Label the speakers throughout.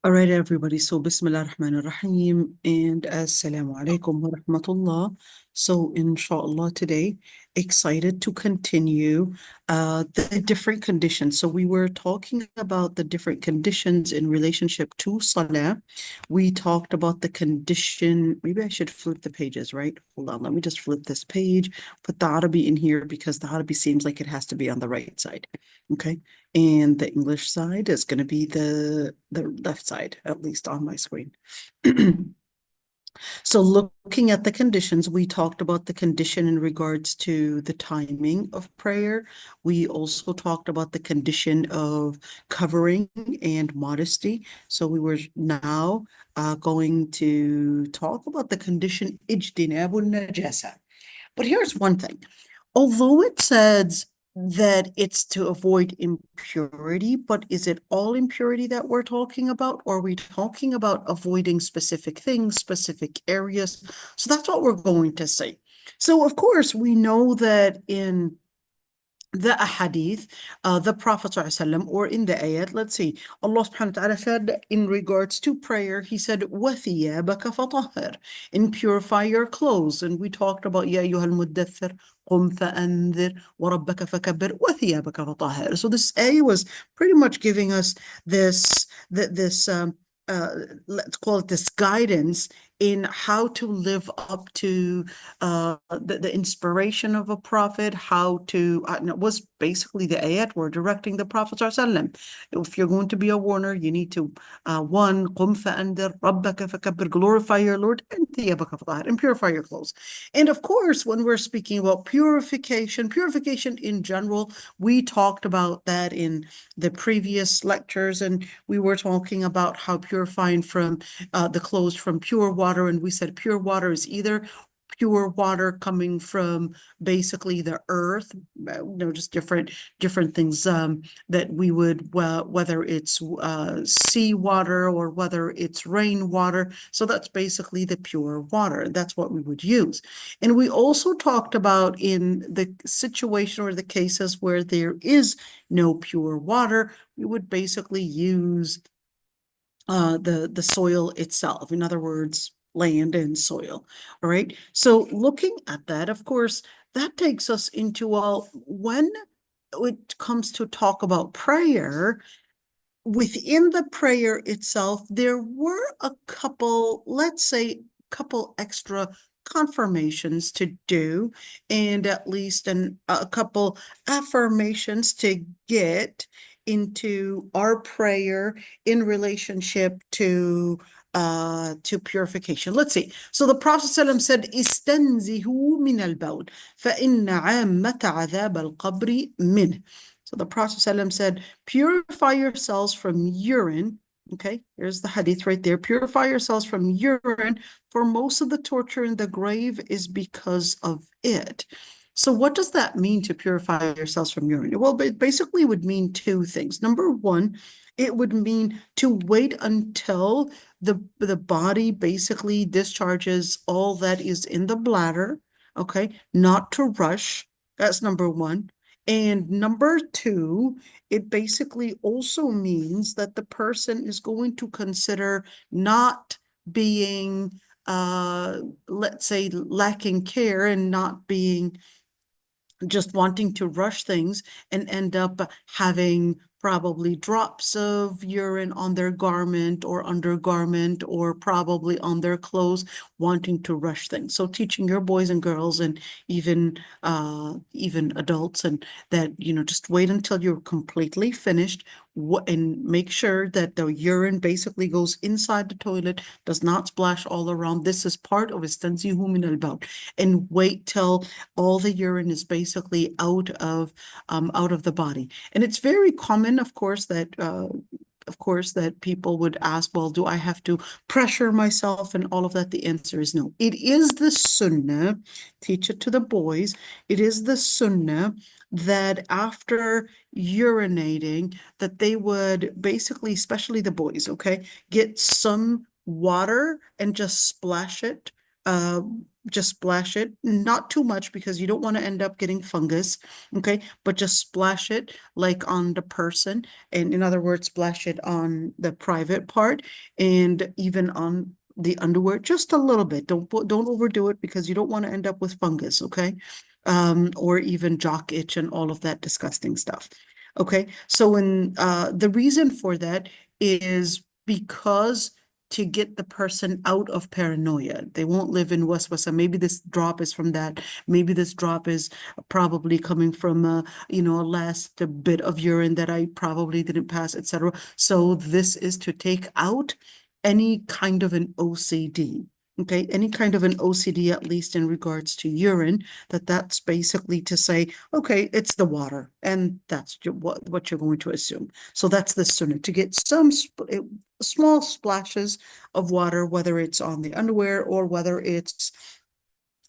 Speaker 1: All right, everybody. So, Bismillah ar-Rahman ar-Rahim and Assalamu alaikum wa rahmatullah. So, inshallah, today, excited to continue the different conditions. So, we were talking about the different conditions in relationship to Salah. We talked about the condition. Maybe I should flip the pages, right? Hold on, let me just flip this page, put the Arabi in here because the Arabi seems like it has to be on the right side. Okay. And the English side is going to be the left side, at least on my screen. So looking at the conditions, we talked about the condition in regards to the timing of prayer. We also talked about the condition of covering and modesty. So we were now going to talk about the condition ijtinabun najasa. But here's one thing. Although it says that it's to avoid impurity, but is it all impurity that we're talking about? Or are we talking about avoiding specific things, specific areas? So that's what we're going to say. So, of course, we know that in the ahadith, the Prophet ﷺ, or in the ayat, let's see, Allah subhanahu wa ta'ala said in regards to prayer, He said, وَثِيَابَكَ فَطَهِّرْ, and purify your clothes. And we talked about, يَا أَيُّهَا الْمُدَّثِّرْ قُمْ فَأَنذِرْ وَرَبَّكَ فَكَبِّرْ وَثِيَابَكَ فَطَهِّرْ. So this ayah was pretty much giving us this let's call it this guidance in how to live up to the inspiration of a prophet, how to, and it was basically the ayat were directing the Prophet ﷺ. If you're going to be a warner, you need to, one, قُمْ فَأَنذِرْ رَبَّكَ فَكَبِّرْ, glorify your Lord, and ثِيَابَكَ فَطَهِّرْ, and purify your clothes. And of course, when we're speaking about purification in general, we talked about that in the previous lectures, and we were talking about how purifying from the clothes from pure water, and we said pure water is either pure water coming from basically the earth, just different things that we would, whether it's sea water or whether it's rainwater. So that's basically the pure water. That's what we would use. And we also talked about in the situation or the cases where there is no pure water, we would basically use the soil itself. In other words, land and soil. All right. So looking at that, of course, that takes us into, well, when it comes to talk about prayer, within the prayer itself, there were a couple, let's say, couple extra confirmations to do, and at least a couple affirmations to get into our prayer in relationship to purification. Let's see. So the Prophet ﷺ said, "Istanzihu min al-bawl, فإن عامة عذاب القبر منه." So the Prophet ﷺ said, purify yourselves from urine. Okay, here's the hadith right there. Purify yourselves from urine, for most of the torture in the grave is because of it. So what does that mean, to purify yourselves from urine? Well, it basically would mean two things. Number one, it would mean to wait until the body basically discharges all that is in the bladder, okay? Not to rush. That's number one. And number two, it basically also means that the person is going to consider not being, let's say, lacking care and not being just wanting to rush things and end up having probably drops of urine on their garment or undergarment or probably on their clothes, wanting to rush things. So teaching your boys and girls and even adults, and that, just wait until you're completely finished and make sure that the urine basically goes inside the toilet, does not splash all around. This is part of istanzihu min al-bawl, and wait till all the urine is basically out of the body. And it's very common, of course, that people would ask, well, do I have to pressure myself and all of that? The answer is no. It is the sunnah, teach it to the boys, it is the sunnah that after urinating, that they would basically, especially the boys, okay, get some water and just splash it just splash it, not too much because you don't want to end up getting fungus, okay? But just splash it like on the person, and in other words, splash it on the private part and even on the underwear, just a little bit. Don't overdo it because you don't want to end up with fungus, okay? Or even jock itch and all of that disgusting stuff. Okay, so the reason for that is because to get the person out of paranoia. They won't live in waswasa. Maybe this drop is from that. Maybe this drop is probably coming from a last bit of urine that I probably didn't pass, etc. So this is to take out any kind of an OCD. Okay, any kind of an OCD, at least in regards to urine, that's basically to say, okay, it's the water, and that's what you're going to assume. So that's the sunnah, to get some small splashes of water, whether it's on the underwear or whether it's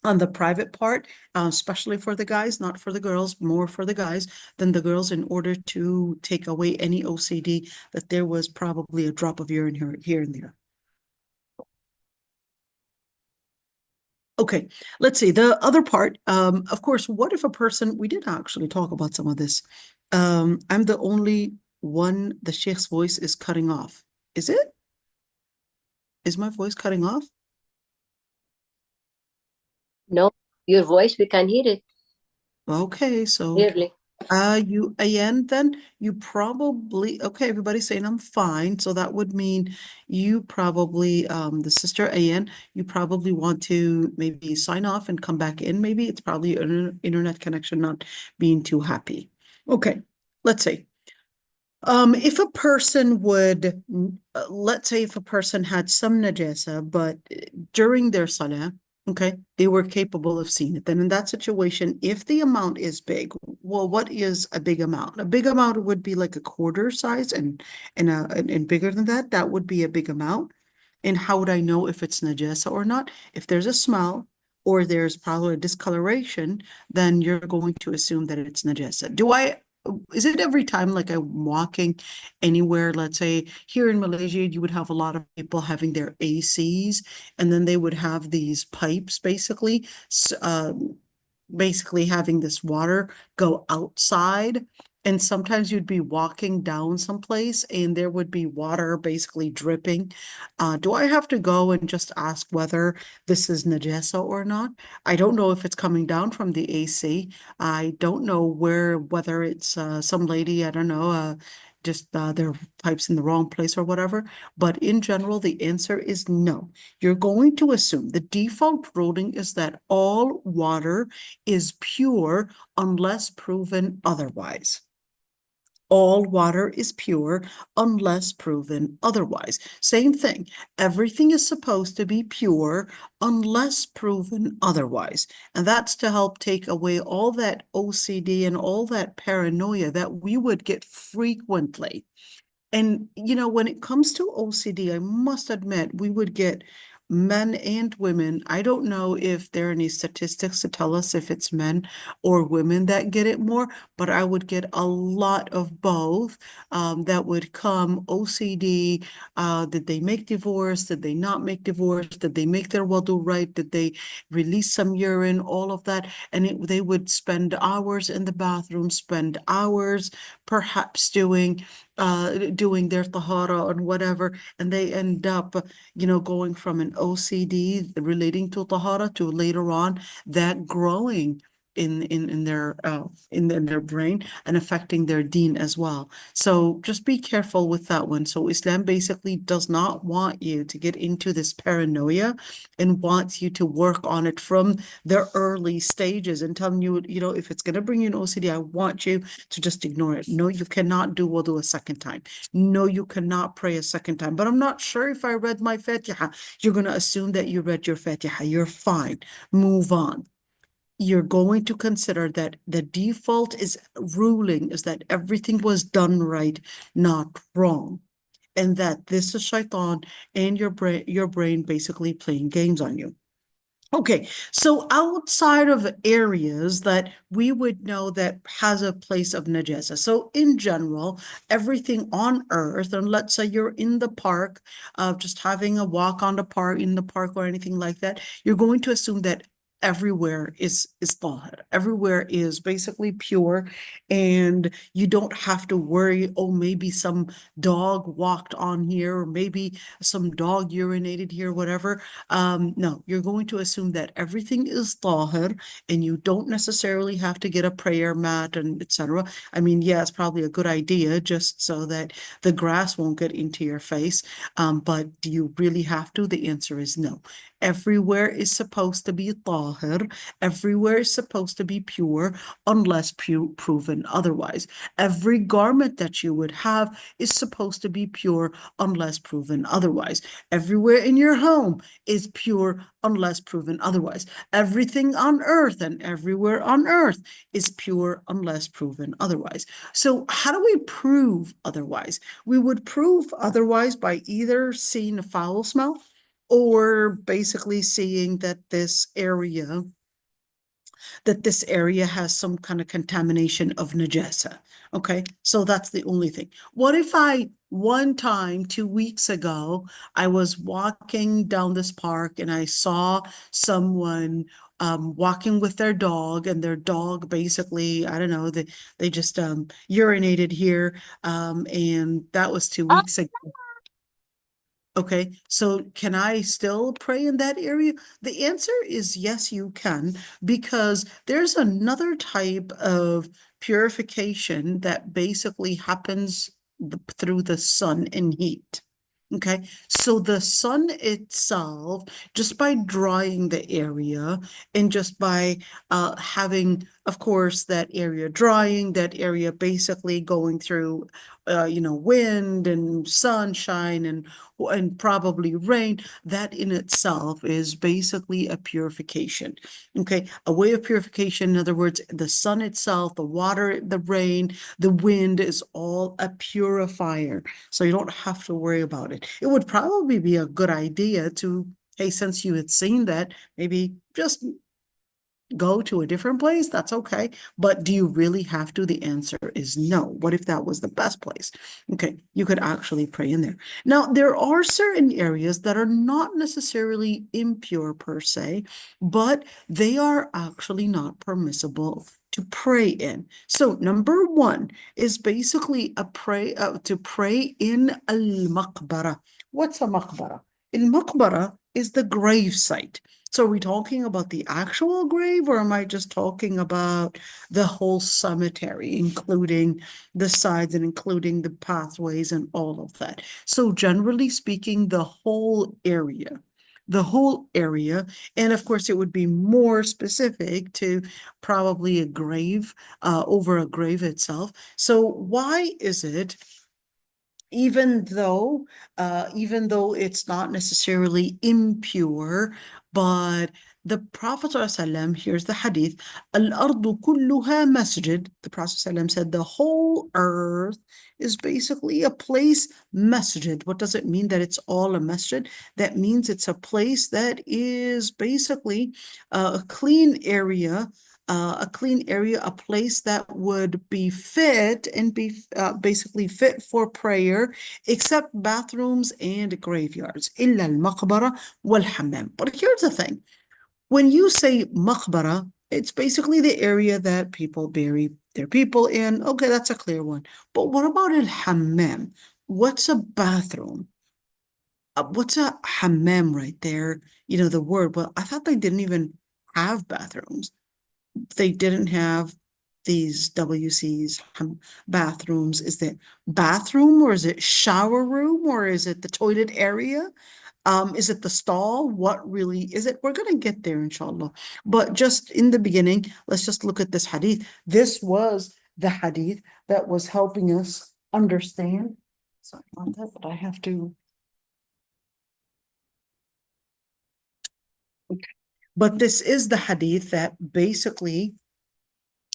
Speaker 1: on the private part, especially for the guys, not for the girls, more for the guys than the girls, in order to take away any OCD that there was probably a drop of urine here and there. Okay, let's see. The other part, of course, what if a person, we did actually talk about some of this. I'm the only one, the Sheikh's voice is cutting off. Is it? Is my voice cutting off?
Speaker 2: No, your voice, we can hear it
Speaker 1: Okay, so
Speaker 2: clearly.
Speaker 1: Ayan, then you probably, okay, everybody's saying I'm fine. So that would mean you probably, the sister Ayan, you probably want to maybe sign off and come back in. Maybe it's probably your internet connection not being too happy. Okay, let's see. If a person would, let's say if a person had some najasa, but during their salah, okay, they were capable of seeing it. Then in that situation, if the amount is big, well, what is a big amount? A big amount would be like a quarter size, and bigger than that, that would be a big amount. And how would I know if it's najasa or not? If there's a smell or there's probably a discoloration, then you're going to assume that it's najasa. Is it every time like I'm walking anywhere, let's say here in Malaysia, you would have a lot of people having their ACs, and then they would have these pipes basically having this water go outside. And sometimes you'd be walking down someplace and there would be water basically dripping. Do I have to go and just ask whether this is najasa or not? I don't know if it's coming down from the AC. I don't know whether it's some lady, I don't know, just their pipes in the wrong place or whatever. But in general, the answer is no. You're going to assume the default ruling is that all water is pure unless proven otherwise. All water is pure unless proven otherwise. Same thing. Everything is supposed to be pure unless proven otherwise. And that's to help take away all that OCD and all that paranoia that we would get frequently. And, when it comes to OCD, I must admit, we would get men and women. I don't know if there are any statistics to tell us if it's men or women that get it more, but I would get a lot of both that would come OCD. Did they make divorce? Did they not make divorce? Did they make their wudu right? Did they release some urine? All of that. And they would spend hours in the bathroom, spend hours perhaps doing their tahara and whatever, and they end up, going from an OCD relating to tahara to later on that growing in their brain and affecting their deen as well. So just be careful with that one. So Islam basically does not want you to get into this paranoia and wants you to work on it from the early stages and telling you, if it's going to bring you an OCD, I want you to just ignore it. No, you cannot do wudu a second time. No, you cannot pray a second time. But I'm not sure if I read my Fatiha. You're going to assume that you read your Fatiha. You're fine. Move on. You're going to consider that the default ruling is that everything was done right, not wrong. And that this is shaitan and your brain basically playing games on you. Okay, so outside of areas that we would know that has a place of najasa. So in general, everything on earth, and let's say you're in the park, just having a walk on the park, in the park or anything like that, you're going to assume that everywhere is tahir. Everywhere is basically pure, and you don't have to worry, oh, maybe some dog walked on here, or maybe some dog urinated here, whatever. No, you're going to assume that everything is tahir, and you don't necessarily have to get a prayer mat and etc. I mean, yeah, it's probably a good idea just so that the grass won't get into your face. But do you really have to? The answer is no. Everywhere is supposed to be tahir. Everywhere is supposed to be pure unless proven otherwise. Every garment that you would have is supposed to be pure unless proven otherwise. Everywhere in your home is pure unless proven otherwise. Everything on earth and everywhere on earth is pure unless proven otherwise. So how do we prove otherwise? We would prove otherwise by either seeing a foul smell or basically seeing that this area has some kind of contamination of najasa. Okay, so that's the only thing. What if one time 2 weeks ago, I was walking down this park and I saw someone walking with their dog, and their dog basically, I don't know, they just urinated here, and that was 2 weeks ago. Okay, so can I still pray in that area? The answer is yes, you can, because there's another type of purification that basically happens through the sun and heat. Okay, so the sun itself, just by drying the area and just by having, of course, that area drying, that area basically going through, wind and sunshine and probably rain, that in itself is basically a purification. Okay, a way of purification, in other words, the sun itself, the water, the rain, the wind is all a purifier. So you don't have to worry about it. It would probably be a good idea to, hey, since you had seen that, maybe just go to a different place. That's okay. But do you really have to? The answer is no. What if that was the best place? Okay, you could actually pray in there. Now, there are certain areas that are not necessarily impure per se, but they are actually not permissible to pray in. So number one is basically to pray in al-maqbara. What's a maqbara? Al-maqbara is the grave site. So are we talking about the actual grave, or am I just talking about the whole cemetery, including the sides and including the pathways and all of that? So generally speaking, the whole area. And of course, it would be more specific to probably a grave, over a grave itself. So why is it, even though it's not necessarily impure, but the Prophet ﷺ, here's the hadith, al-ardu kulluha masjid. The Prophet ﷺ said the whole earth is basically a place, masjid. What does it mean that it's all a masjid? That means it's a place that is basically a clean area, a place that would be fit and be basically fit for prayer, except bathrooms and graveyards. إلا المقبرة والحمام. But here's the thing. When you say maqbara, it's basically the area that people bury their people in. Okay, that's a clear one. But what about al-hammam? What's a bathroom? What's a hammam right there? You know, the word. Well, I thought they didn't even have bathrooms. They didn't have these WCs, bathrooms. Is it bathroom, or is it shower room, or is it the toilet area? Is it the stall? What really is it? We're going to get there, inshallah. But just in the beginning, let's just look at this hadith. This was the hadith that was helping us understand. Sorry about that, but I have to. Okay. But this is the hadith that basically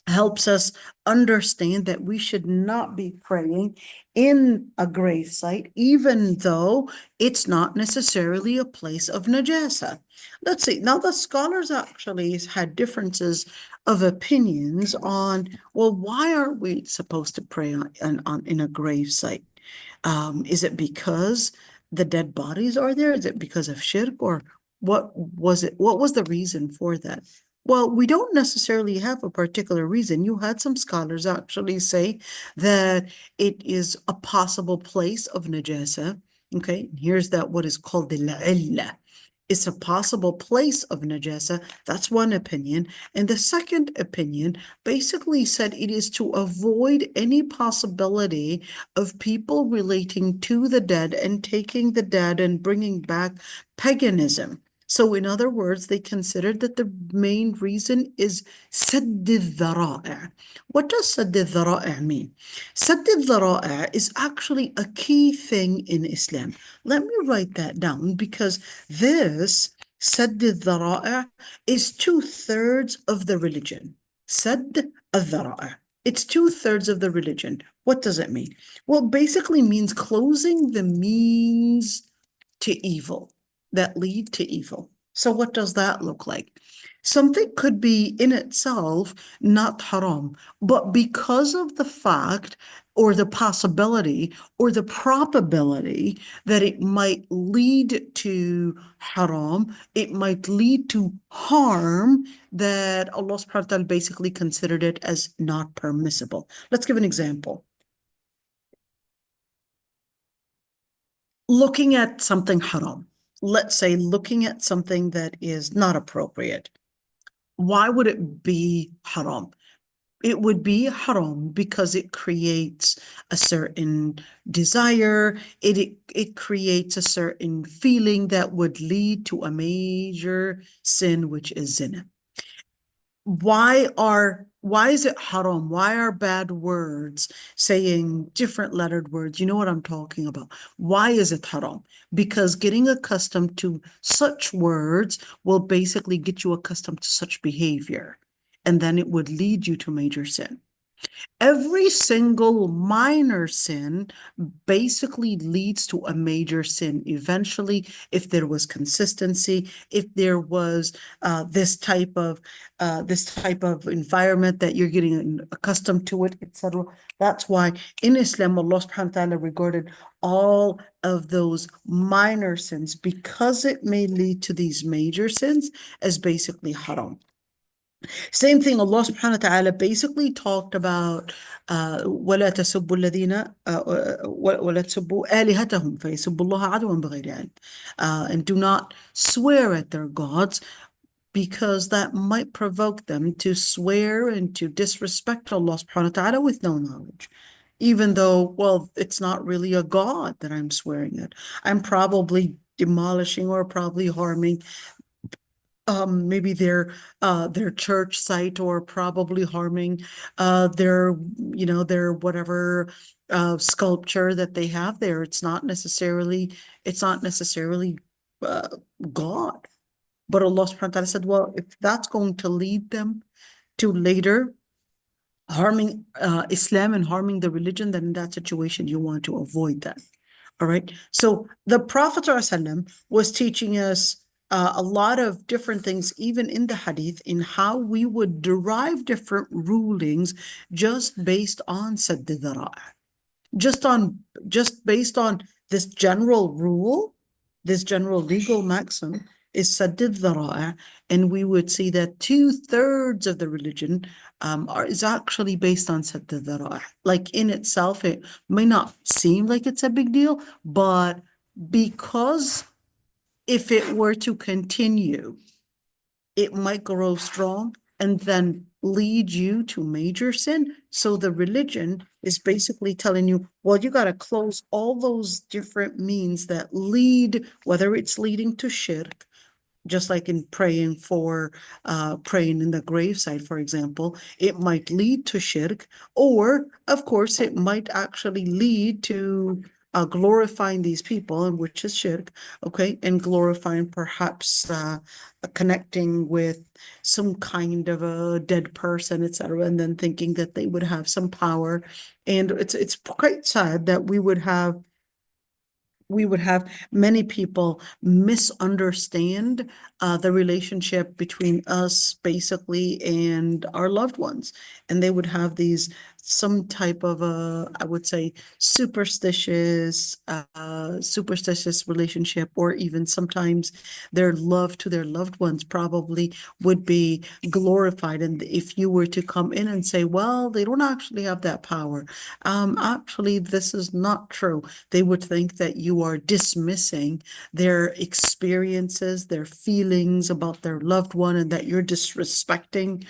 Speaker 1: helps us understand that we should not be praying in a grave site, even though it's not necessarily a place of najasa. Let's see. Now, the scholars actually had differences of opinions on, well, why aren't we supposed to pray in a grave site? Is it because the dead bodies are there? Is it because of shirk, or What was it? What was the reason for that? Well, we don't necessarily have a particular reason. You had some scholars actually say that it is a possible place of najasa. Okay, here's that what is called the la'illa. It's a possible place of najasa. That's one opinion. And the second opinion basically said it is to avoid any possibility of people relating to the dead and taking the dead and bringing back paganism. So in other words, they considered that the main reason is سد الذرائع. What does سد الذرائع mean? سد الذرائع is actually a key thing in Islam. Let me write that down because this سد الذرائع is 2/3 of the religion. سد الذرائع. It's 2/3 of the religion. What does it mean? Well, it basically means closing the means to evil that lead to evil. So what does that look like? Something could be in itself not haram, but because of the fact or the possibility or the probability that it might lead to haram, it might lead to harm, that Allah subhanahu wa ta'ala basically considered it as not permissible. Let's give an example. Looking at something haram. Let's say looking at something that is not appropriate. Why would it be haram? It would be haram because it creates a certain desire. It creates a certain feeling that would lead to a major sin, which is zina. Why is it haram? Why are bad words saying different lettered words? You know what I'm talking about. Why is it haram? Because getting accustomed to such words will basically get you accustomed to such behavior, and then it would lead you to major sin. Every single minor sin basically leads to a major sin eventually, if there was consistency, if there was this type of environment that you're getting accustomed to it, etc. That's why in Islam, Allah subhanahu wa ta'ala regarded all of those minor sins, because it may lead to these major sins, as basically haram. Same thing, Allah subhanahu wa ta'ala basically talked about وَلَا تَسُبُّوا الَّذِينَ وَلَا تَسُبُّوا آلِهَتَهُمْ فَيَسُبُّوا اللَّهَ عَدْوًا بِغَيْرِ عِلْمٍ, and do not swear at their gods, because that might provoke them to swear and to disrespect Allah subhanahu wa ta'ala with no knowledge. Even though, well, it's not really a god that I'm swearing at. I'm probably demolishing or probably harming maybe their church site, or probably harming their whatever sculpture that they have there. It's not necessarily God. But Allah subhanahu wa ta'ala said, well, if that's going to lead them to later harming Islam and harming the religion, then in that situation you want to avoid that. All right. So the Prophet ﷺ was teaching us a lot of different things, even in the hadith, in how we would derive different rulings just based on sadd al-dhara'a. Just based on this general rule, this general legal maxim is sadd al-dhara'a, and we would see that 2/3 of the religion is actually based on sadd al-dhara'a. Like in itself, it may not seem like it's a big deal, but because if it were to continue, it might grow strong and then lead you to major sin. So the religion is basically telling you, well, you got to close all those different means that lead, whether it's leading to shirk, just like in praying in the graveside, for example, it might lead to shirk, or of course it might actually lead to glorifying these people, and which is shirk, okay, and glorifying perhaps connecting with some kind of a dead person, etc., and then thinking that they would have some power. And it's quite sad that we would have many people misunderstand the relationship between us basically and our loved ones, and they would have these some type of I would say superstitious relationship, or even sometimes their love to their loved ones probably would be glorified. And if you were to come in and say, well, they don't actually have that power, actually, this is not true, they would think that you are dismissing their experiences, their feelings about their loved one, and that you're disrespecting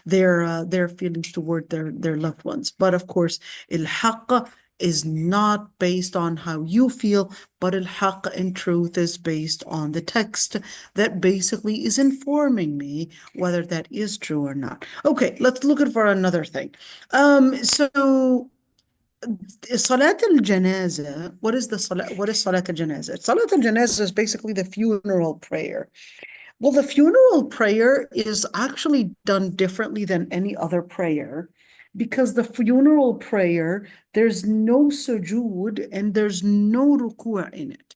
Speaker 1: their feelings toward their loved ones. But of course, al-haqq is not based on how you feel, but al-haqq in truth is based on the text that basically is informing me whether that is true or not. Okay, let's look at for another thing. So Salat al-Janaza, what is Salat al-Janaza? Salat al-Janaza is basically the funeral prayer. Well, the funeral prayer is actually done differently than any other prayer, because the funeral prayer, there's no sujood and there's no ruku' in it.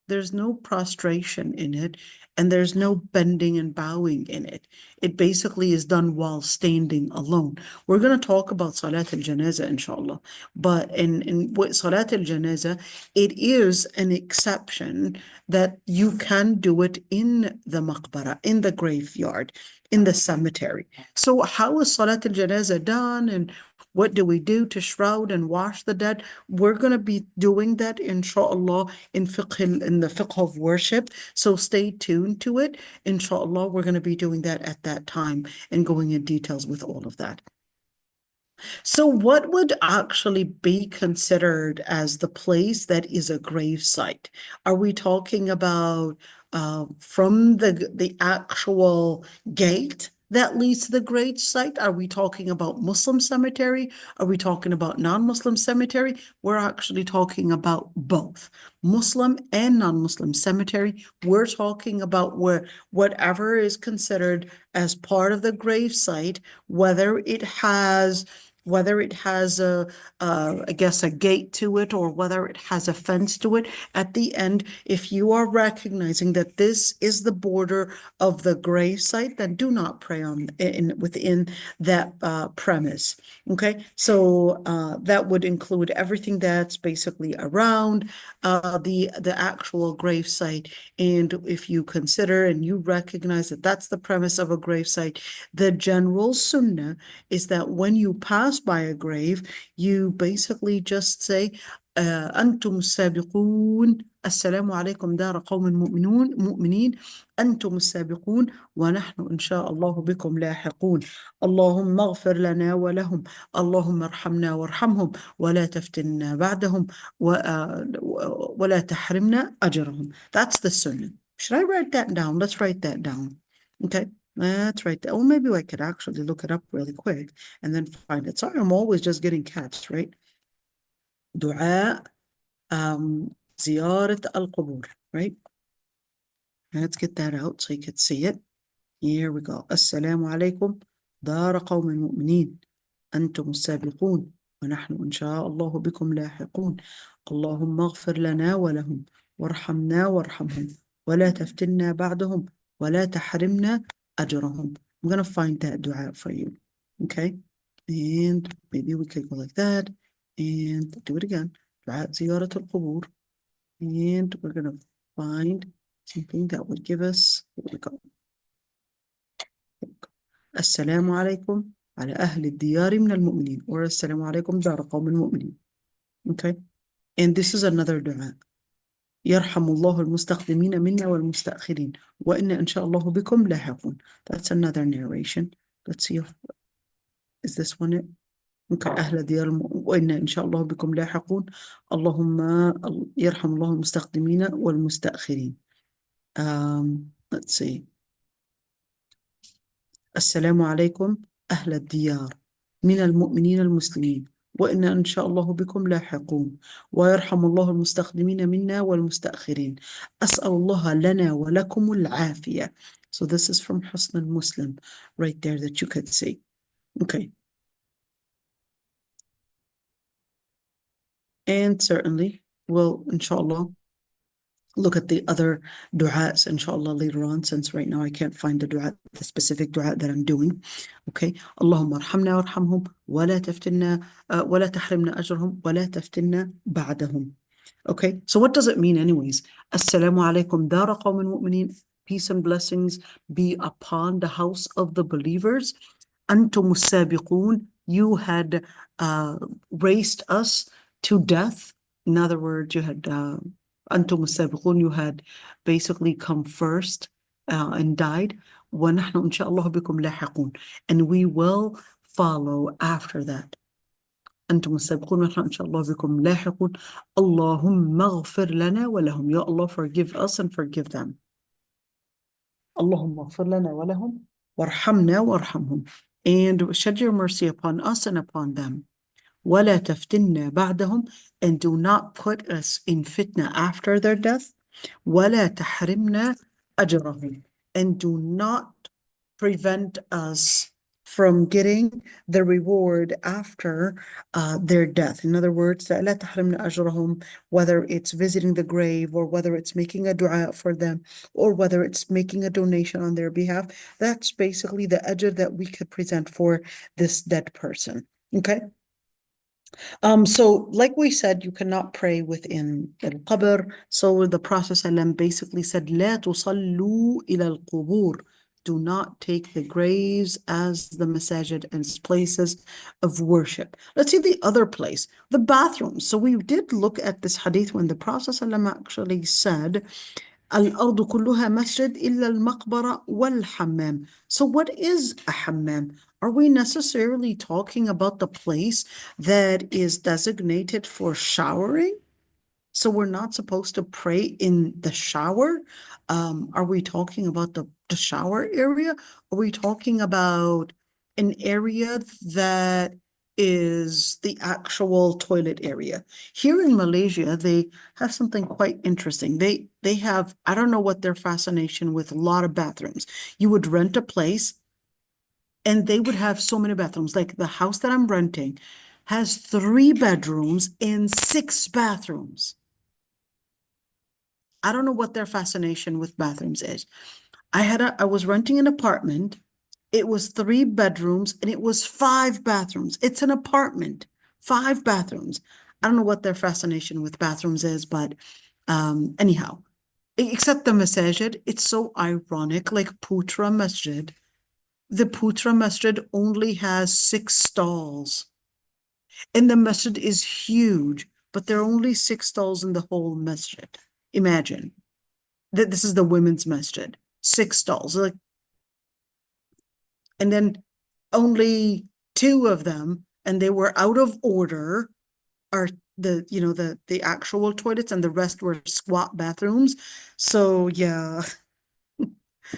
Speaker 1: There's no prostration in it, and there's no bending and bowing in it. It basically is done while standing alone. We're going to talk about Salat al-Janaza, inshallah. But with Salat al-Janaza, it is an exception that you can do it in the maqbara, in the graveyard, in the cemetery. So how is Salat al-Janaza done, and what do we do to shroud and wash the dead? We're going to be doing that, inshallah, in the Fiqh of Worship. So stay tuned to it. Inshallah, we're going to be doing that at that time and going in details with all of that. So what would actually be considered as the place that is a grave site? Are we talking about from the actual gate that leads to the grave site? Are we talking about Muslim cemetery? Are we talking about non-Muslim cemetery? We're actually talking about both Muslim and non-Muslim cemetery. We're talking about where whatever is considered as part of the grave site, whether it has I guess a gate to it, or whether it has a fence to it. At the end, if you are recognizing that this is the border of the grave site, then do not pray within that premise. Okay, so that would include everything that's basically around the actual grave site. And if you consider and you recognize that that's the premise of a grave site, the general sunnah is that when you pass by a grave, you basically just say, أنتم السابقون السلام عليكم دار قوم مؤمنين أنتم السابقون ونحن إن شاء الله بكم لاحقون اللهم اغفر لنا ولهم اللهم ارحمنا وارحمهم ولا تفتنا بعدهم ولا تحرمنا أجرهم. That's the sunnah. Should I write that down? Let's write that down. Okay. That's right. Or maybe I could actually look it up really quick and then find it. Sorry, I'm always just getting cats, right? دعاء زيارة القبور, right? Let's get that out so you could see it. Here we go. السلام عليكم دار قوم مؤمنين أنتم السابقون ونحن إن شاء الله بكم لاحقون اللهم اغفر لنا ولهم وارحمنا وارحمهم ولا تفتنا بعدهم ولا تحرمنا أجرهم. I'm going to find that dua for you. Okay? And maybe we could go like that and do it again. دعاء زيارة القبور. And we're going to find something that would give us, here we go. السلام عليكم على أهل الديار من المؤمنين, or السلام عليكم دار قوم المؤمنين. Okay? And this is another dua. يرحم الله المستقدمين منا والمستأخرين وإنا إن شاء الله بكم لاحقون. That's another narration. Let's see if is this one it? Okay. أهل الديار وإنا إن شاء الله بكم لاحقون اللهم يرحم الله المستقدمين والمستأخرين. Let's see. السلام عليكم أهل الديار من المؤمنين المسلمين وإنا إن شاء الله بكم لاحقون ويرحم الله المستقدمين منا والمستأخرين أسأل الله لنا ولكم العافية. So this is from حسن المسلم right there that you could see. Okay. And certainly, well, inshallah, look at the other du'as, inshallah, later on, since right now I can't find the specific du'a that I'm doing. Okay. Allahumma arhamna warhamhum, wa la taftinna, wa la tahrimna ajrahum, wa la taftinna ba'dahum. Okay. So what does it mean anyways? Assalamu alaikum dara qawmin mu'mineen. Peace and blessings be upon the house of the believers. Antum sabiqun, you had raced us to death. In other words, you had Antum sabiqun, you had basically come first and died. وَنَحْنُ إِنْ شَاءَ اللَّهُ بِكُمْ لَاحِقُونَ, and we will follow after that. أنتم السابقون ونحن إن شاء الله بكم لاحقون. اللهم اغفر لنا ولهم. Ya Allah, forgive us and forgive them. اللهم اغفر لنا ولهم وارحمنا وارحمهم, and shed your mercy upon us and upon them. ولا تفتنا بعدهم, and do not put us in fitna after their death. ولا تحرمنا أجرهم, and do not prevent us from getting the reward after their death. In other words, لا تحرمنا أجرهم, whether it's visiting the grave or whether it's making a dua for them or whether it's making a donation on their behalf, that's basically the ajr that we could present for this dead person. Okay. So like we said, you cannot pray within al-qabr. So the Prophet ﷺ basically said, لا تصلوا إلى القبور. Do not take the graves as the masajid and places of worship. Let's see the other place, the bathrooms. So we did look at this hadith when the Prophet ﷺ actually said, الأرض كلها مسجد إلا المقبرة والحمام. So what is a hammam? Are we necessarily talking about the place that is designated for showering? So we're not supposed to pray in the shower? Are we talking about the shower area? Are we talking about an area that is the actual toilet area? Here in Malaysia, they have something quite interesting. They have, I don't know what their fascination with a lot of bathrooms. You would rent a place and they would have so many bathrooms. Like the house that I'm renting has 3 bedrooms and 6 bathrooms. I don't know what their fascination with bathrooms is. I was renting an apartment. It was 3 bedrooms and it was 5 bathrooms. It's an apartment, 5 bathrooms. I don't know what their fascination with bathrooms is, but anyhow, except the masajid, it's so ironic, like Putra Masjid. The Putra Masjid only has 6 stalls. And the masjid is huge, but there are only 6 stalls in the whole masjid. Imagine that this is the women's masjid, 6 stalls, like, and then only 2 of them, and they were out of order, are the actual toilets, and the rest were squat bathrooms. So yeah,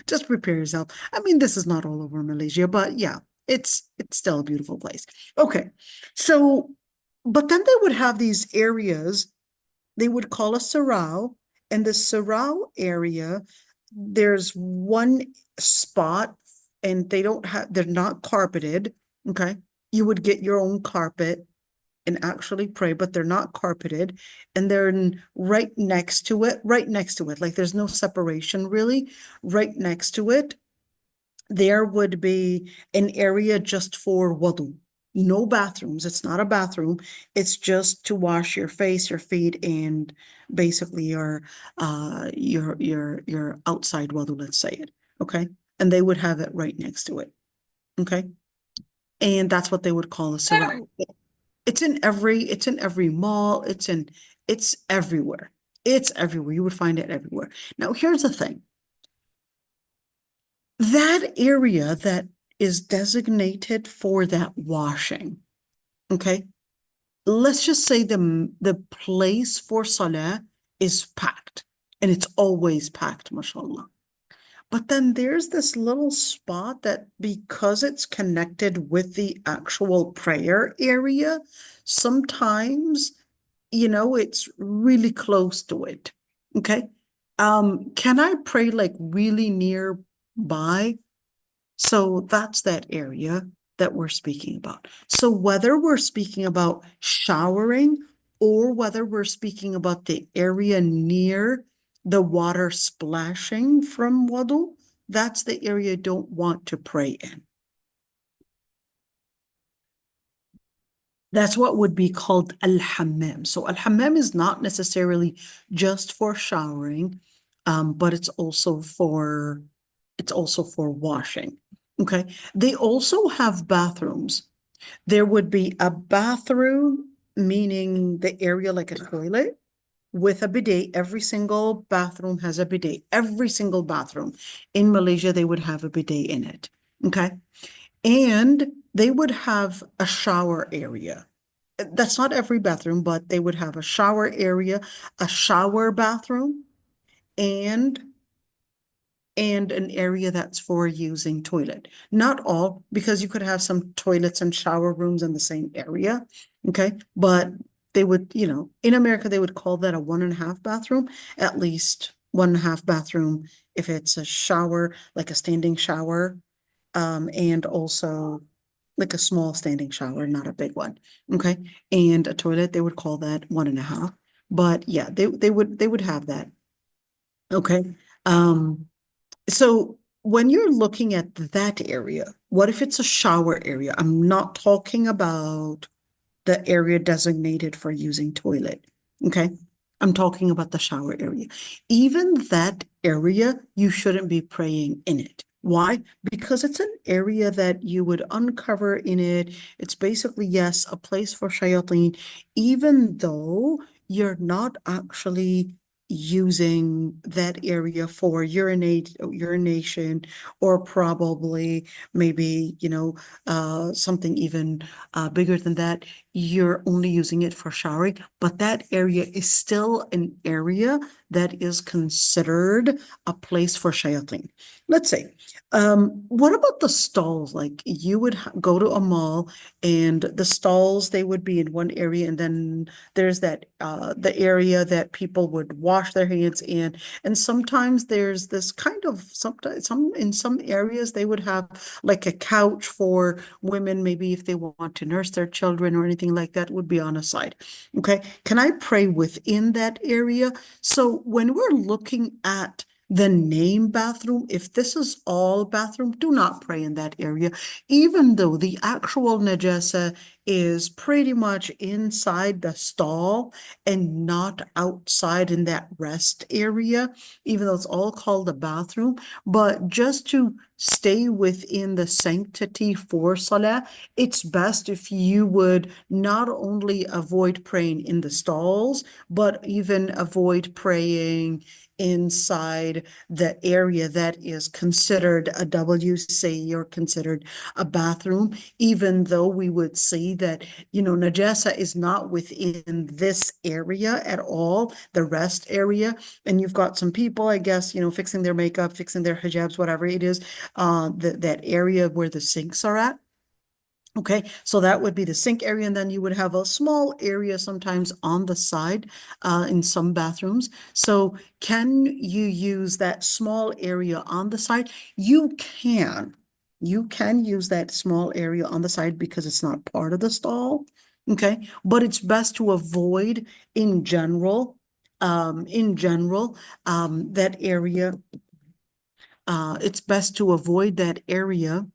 Speaker 1: just prepare yourself. I mean, this is not all over Malaysia, but yeah, it's still a beautiful place. Okay, so, but then they would have these areas, they would call a sarau, and the sarau area, there's one spot, and they're not carpeted. Okay, you would get your own carpet and actually pray, but they're not carpeted, and they're right next to it, like there's no separation really. Right next to it, there would be an area just for wudu. No bathrooms. It's not a bathroom. It's just to wash your face, your feet, and basically your outside wudu, let's say it. Okay. And they would have it right next to it. Okay. And that's what they would call a sarau. It's in every mall. It's everywhere. It's everywhere. You would find it everywhere. Now, here's the thing. That area that is designated for that washing, okay? Let's just say the place for salah is packed, and it's always packed, mashallah. But then there's this little spot that, because it's connected with the actual prayer area, sometimes, it's really close to it. Okay. Can I pray like really nearby? So that's that area that we're speaking about. So whether we're speaking about showering or whether we're speaking about the area near the water splashing from wudu, that's the area you don't want to pray in. That's what would be called al-hammam. So al-hammam is not necessarily just for showering, but it's also for washing. Okay. They also have bathrooms. There would be a bathroom, meaning the area like a toilet, with a bidet. Every single bathroom has a bidet. Every single bathroom in Malaysia, they would have a bidet in it. Okay. And they would have a shower area. That's not every bathroom, but they would have a shower area, a shower bathroom, and an area that's for using toilet. Not all, because you could have some toilets and shower rooms in the same area. Okay. But they would, in America, they would call that a 1.5 bathroom, at least 1.5 bathroom if it's a shower, like a standing shower, and also like a small standing shower, not a big one. Okay. And a toilet, they would call that 1.5. But yeah, they would have that. Okay. So when you're looking at that area, what if it's a shower area? I'm not talking about the area designated for using toilet. Okay. I'm talking about the shower area. Even that area, you shouldn't be praying in it. Why? Because it's an area that you would uncover in it. It's basically, yes, a place for shayateen, even though you're not actually using that area for urination, or probably maybe, something even bigger than that. You're only using it for showering, but that area is still an area that is considered a place for shayateen. Let's say, what about the stalls? Like you would go to a mall and the stalls, they would be in one area, and then there's that the area that people would wash their hands in. And sometimes there's this kind of in some areas they would have like a couch for women, maybe if they want to nurse their children or anything like that, would be on a side. Okay. Can I pray within that area? So when we're looking at the name bathroom, if this is all bathroom, do not pray in that area, even though the actual najasa is pretty much inside the stall and not outside in that rest area, even though it's all called a bathroom. But just to stay within the sanctity for salah, it's best if you would not only avoid praying in the stalls, but even avoid praying inside the area that is considered a WC or considered a bathroom, even though we would see that, najasa is not within this area at all, the rest area. And you've got some people, I guess, fixing their makeup, fixing their hijabs, whatever it is, that area where the sinks are at. Okay, so that would be the sink area, and then you would have a small area sometimes on the side in some bathrooms. So can you use that small area on the side? You can. You can use that small area on the side because it's not part of the stall. Okay, but it's best to avoid in general, that area. It's best to avoid that area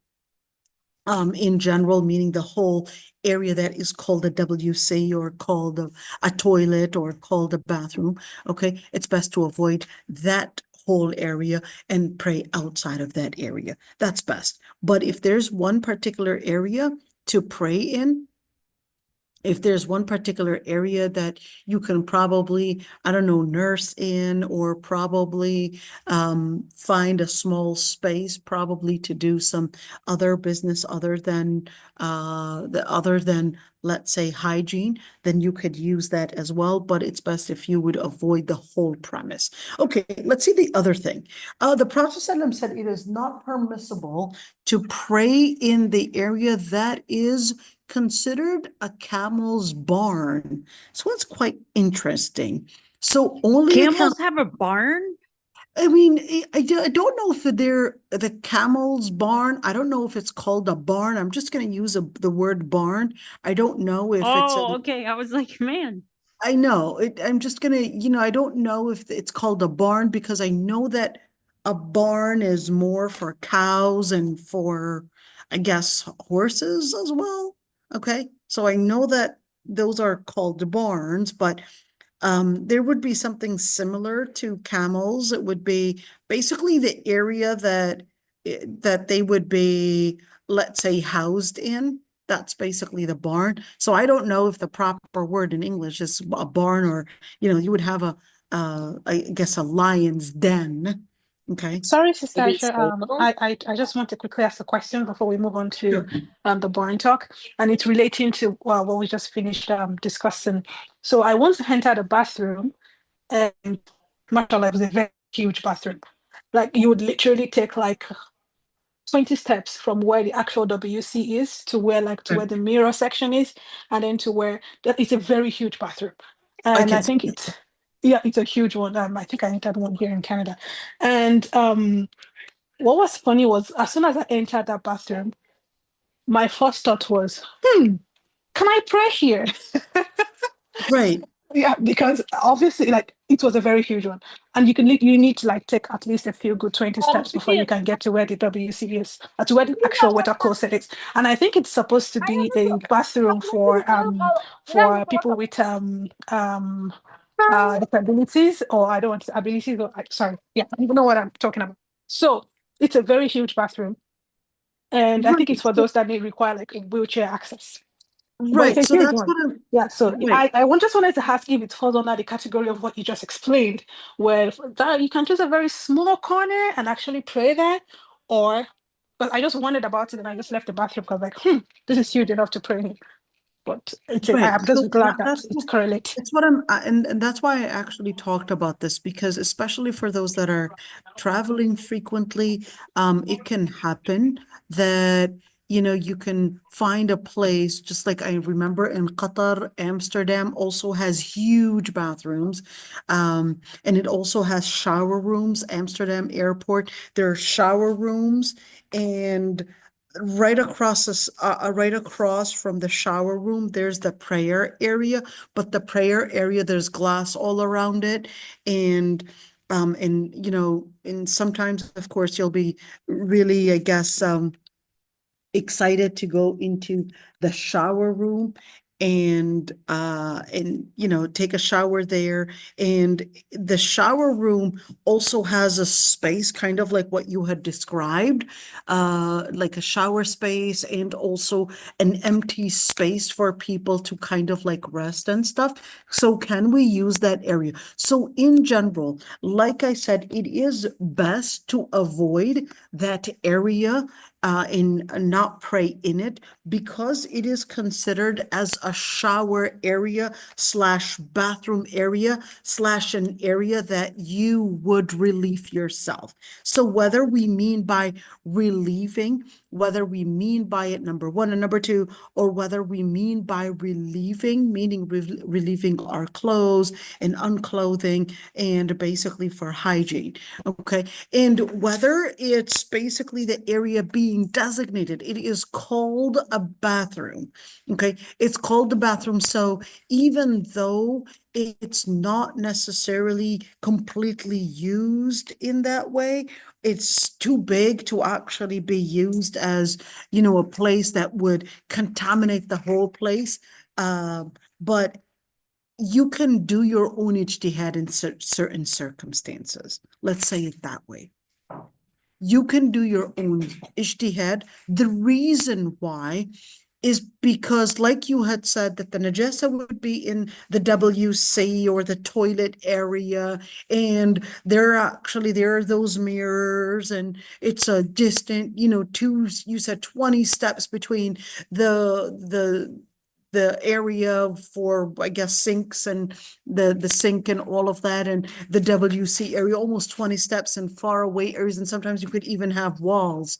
Speaker 1: in general, meaning the whole area that is called a WC or called a toilet or called a bathroom. Okay, it's best to avoid that whole area and pray outside of that area. That's best. But if there's one particular area to pray in, if there's one particular area that you can probably, I don't know, nurse in, or probably find a small space probably to do some other business other than let's say hygiene, then you could use that as well. But it's best if you would avoid the whole premise. Okay, let's see the other thing. The Prophet ﷺ said it is not permissible to pray in the area that is considered a camel's barn. So it's quite interesting. So only
Speaker 3: Camels have a barn?
Speaker 1: I mean, I don't know if they're the camel's barn. I don't know if it's called a barn. I'm just going to use the word barn. I don't know if it's
Speaker 3: Oh, okay. I was like, man.
Speaker 1: I know I'm just gonna, I don't know if it's called a barn because I know that a barn is more for cows and for, I guess, horses as well. Okay, so I know that those are called barns, but there would be something similar to camels. It would be basically the area that they would be, let's say, housed in. That's basically the barn. So I don't know if the proper word in English is a barn or, you would have I guess, a lion's den. Okay.
Speaker 2: Sorry,
Speaker 1: It
Speaker 2: Sister
Speaker 1: is
Speaker 2: Aisha.
Speaker 1: stable.
Speaker 2: I just want to quickly ask a question before we move on to
Speaker 1: Sure.
Speaker 2: the boring talk, and it's relating to what we just finished discussing. So I once entered a bathroom, and mashallah, it was a very huge bathroom. Like you would literally take like 20 steps from where the actual WC is to where the mirror section is, and then to where that it's a very huge bathroom.
Speaker 1: I
Speaker 2: And I
Speaker 1: can see
Speaker 2: think
Speaker 1: it.
Speaker 2: it's a huge one. I think I entered one here in Canada. And what was funny was as soon as I entered that bathroom, my first thought was, can I pray here?
Speaker 1: Right.
Speaker 2: Yeah, because obviously, like it was a very huge one, and you need to like take at least a few good 20 steps before you can get to where the WC is, to where the actual water closet is. And I think it's supposed to be a bathroom for people with disabilities, or I don't want to, abilities, or sorry, yeah, I don't even know what I'm talking about. So it's a very huge bathroom, and I think it's
Speaker 1: Right.
Speaker 2: for those that may require like a wheelchair access. But it's
Speaker 1: Right.
Speaker 2: a
Speaker 1: So
Speaker 2: huge
Speaker 1: that's
Speaker 2: one.
Speaker 1: what I'm,
Speaker 2: Yeah, so
Speaker 1: right.
Speaker 2: just wanted to ask if it falls under the category of what you just explained, where that you can choose a very small corner and actually pray there, or but I just wondered about it and I just left the bathroom because like, this is huge enough to pray in. But
Speaker 1: Right.
Speaker 2: I'm just
Speaker 1: So
Speaker 2: glad that
Speaker 1: that's
Speaker 2: it's correlated.
Speaker 1: It's what and that's why I actually talked about this because especially for those that are traveling frequently, it can happen that, you can find a place, just like I remember in Qatar, Amsterdam also has huge bathrooms, and it also has shower rooms. Amsterdam airport, there are shower rooms, and right across from the shower room, there's the prayer area, but the prayer area, there's glass all around it. And sometimes, of course, you'll be really, I guess, excited to go into the shower room and take a shower there. And the shower room also has a space kind of like what you had described, like a shower space and also an empty space for people to kind of like rest and stuff. So can we use that area? So in general, like I said, it is best to avoid that area and not pray in it because it is considered as a shower area slash bathroom area slash an area that you would relieve yourself. So whether we mean by relieving, whether we mean by it, number one, and number two, or whether we mean by relieving, meaning relieving our clothes and unclothing and basically for hygiene. Okay. And whether it's basically the area being designated, it is called a bathroom. Okay. It's called the bathroom. So even though it's not necessarily completely used in that way, it's too big to actually be used as, a place that would contaminate the whole place. But you can do your own ijtihad in certain circumstances. Let's say it that way. You can do your own ijtihad. The reason why is because, like you had said, that the najasa would be in the WC or the toilet area, and there are those mirrors, and it's a distant, you said 20 steps between the area for, I guess, sinks and the sink and all of that, and the WC area, almost 20 steps and far away areas, and sometimes you could even have walls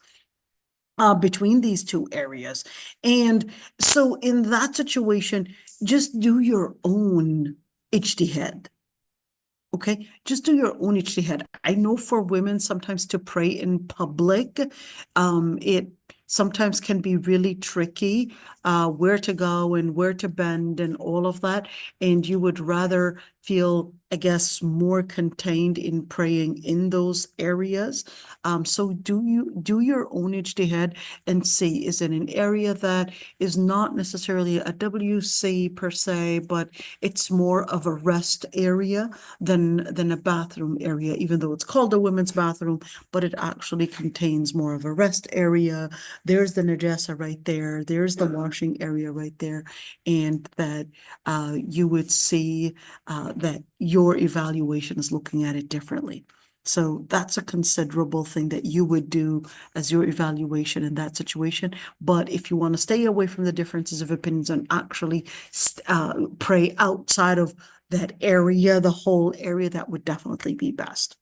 Speaker 1: between these two areas. And so in that situation, just do your own ijtihad. Okay, just do your own ijtihad. I know for women sometimes to pray in public, it sometimes can be really tricky, where to go and where to bend and all of that. And you would rather feel, I guess, more contained in praying in those areas. So do your own ijtihad and see, is it an area that is not necessarily a WC per se, but it's more of a rest area than a bathroom area, even though it's called a women's bathroom, but it actually contains more of a rest area. There's the najasa right there. There's the washing area right there. And that you would see that your evaluation is looking at it differently. So that's a considerable thing that you would do as your evaluation in that situation. But if you want to stay away from the differences of opinions and actually pray outside of that area, the whole area, that would definitely be best.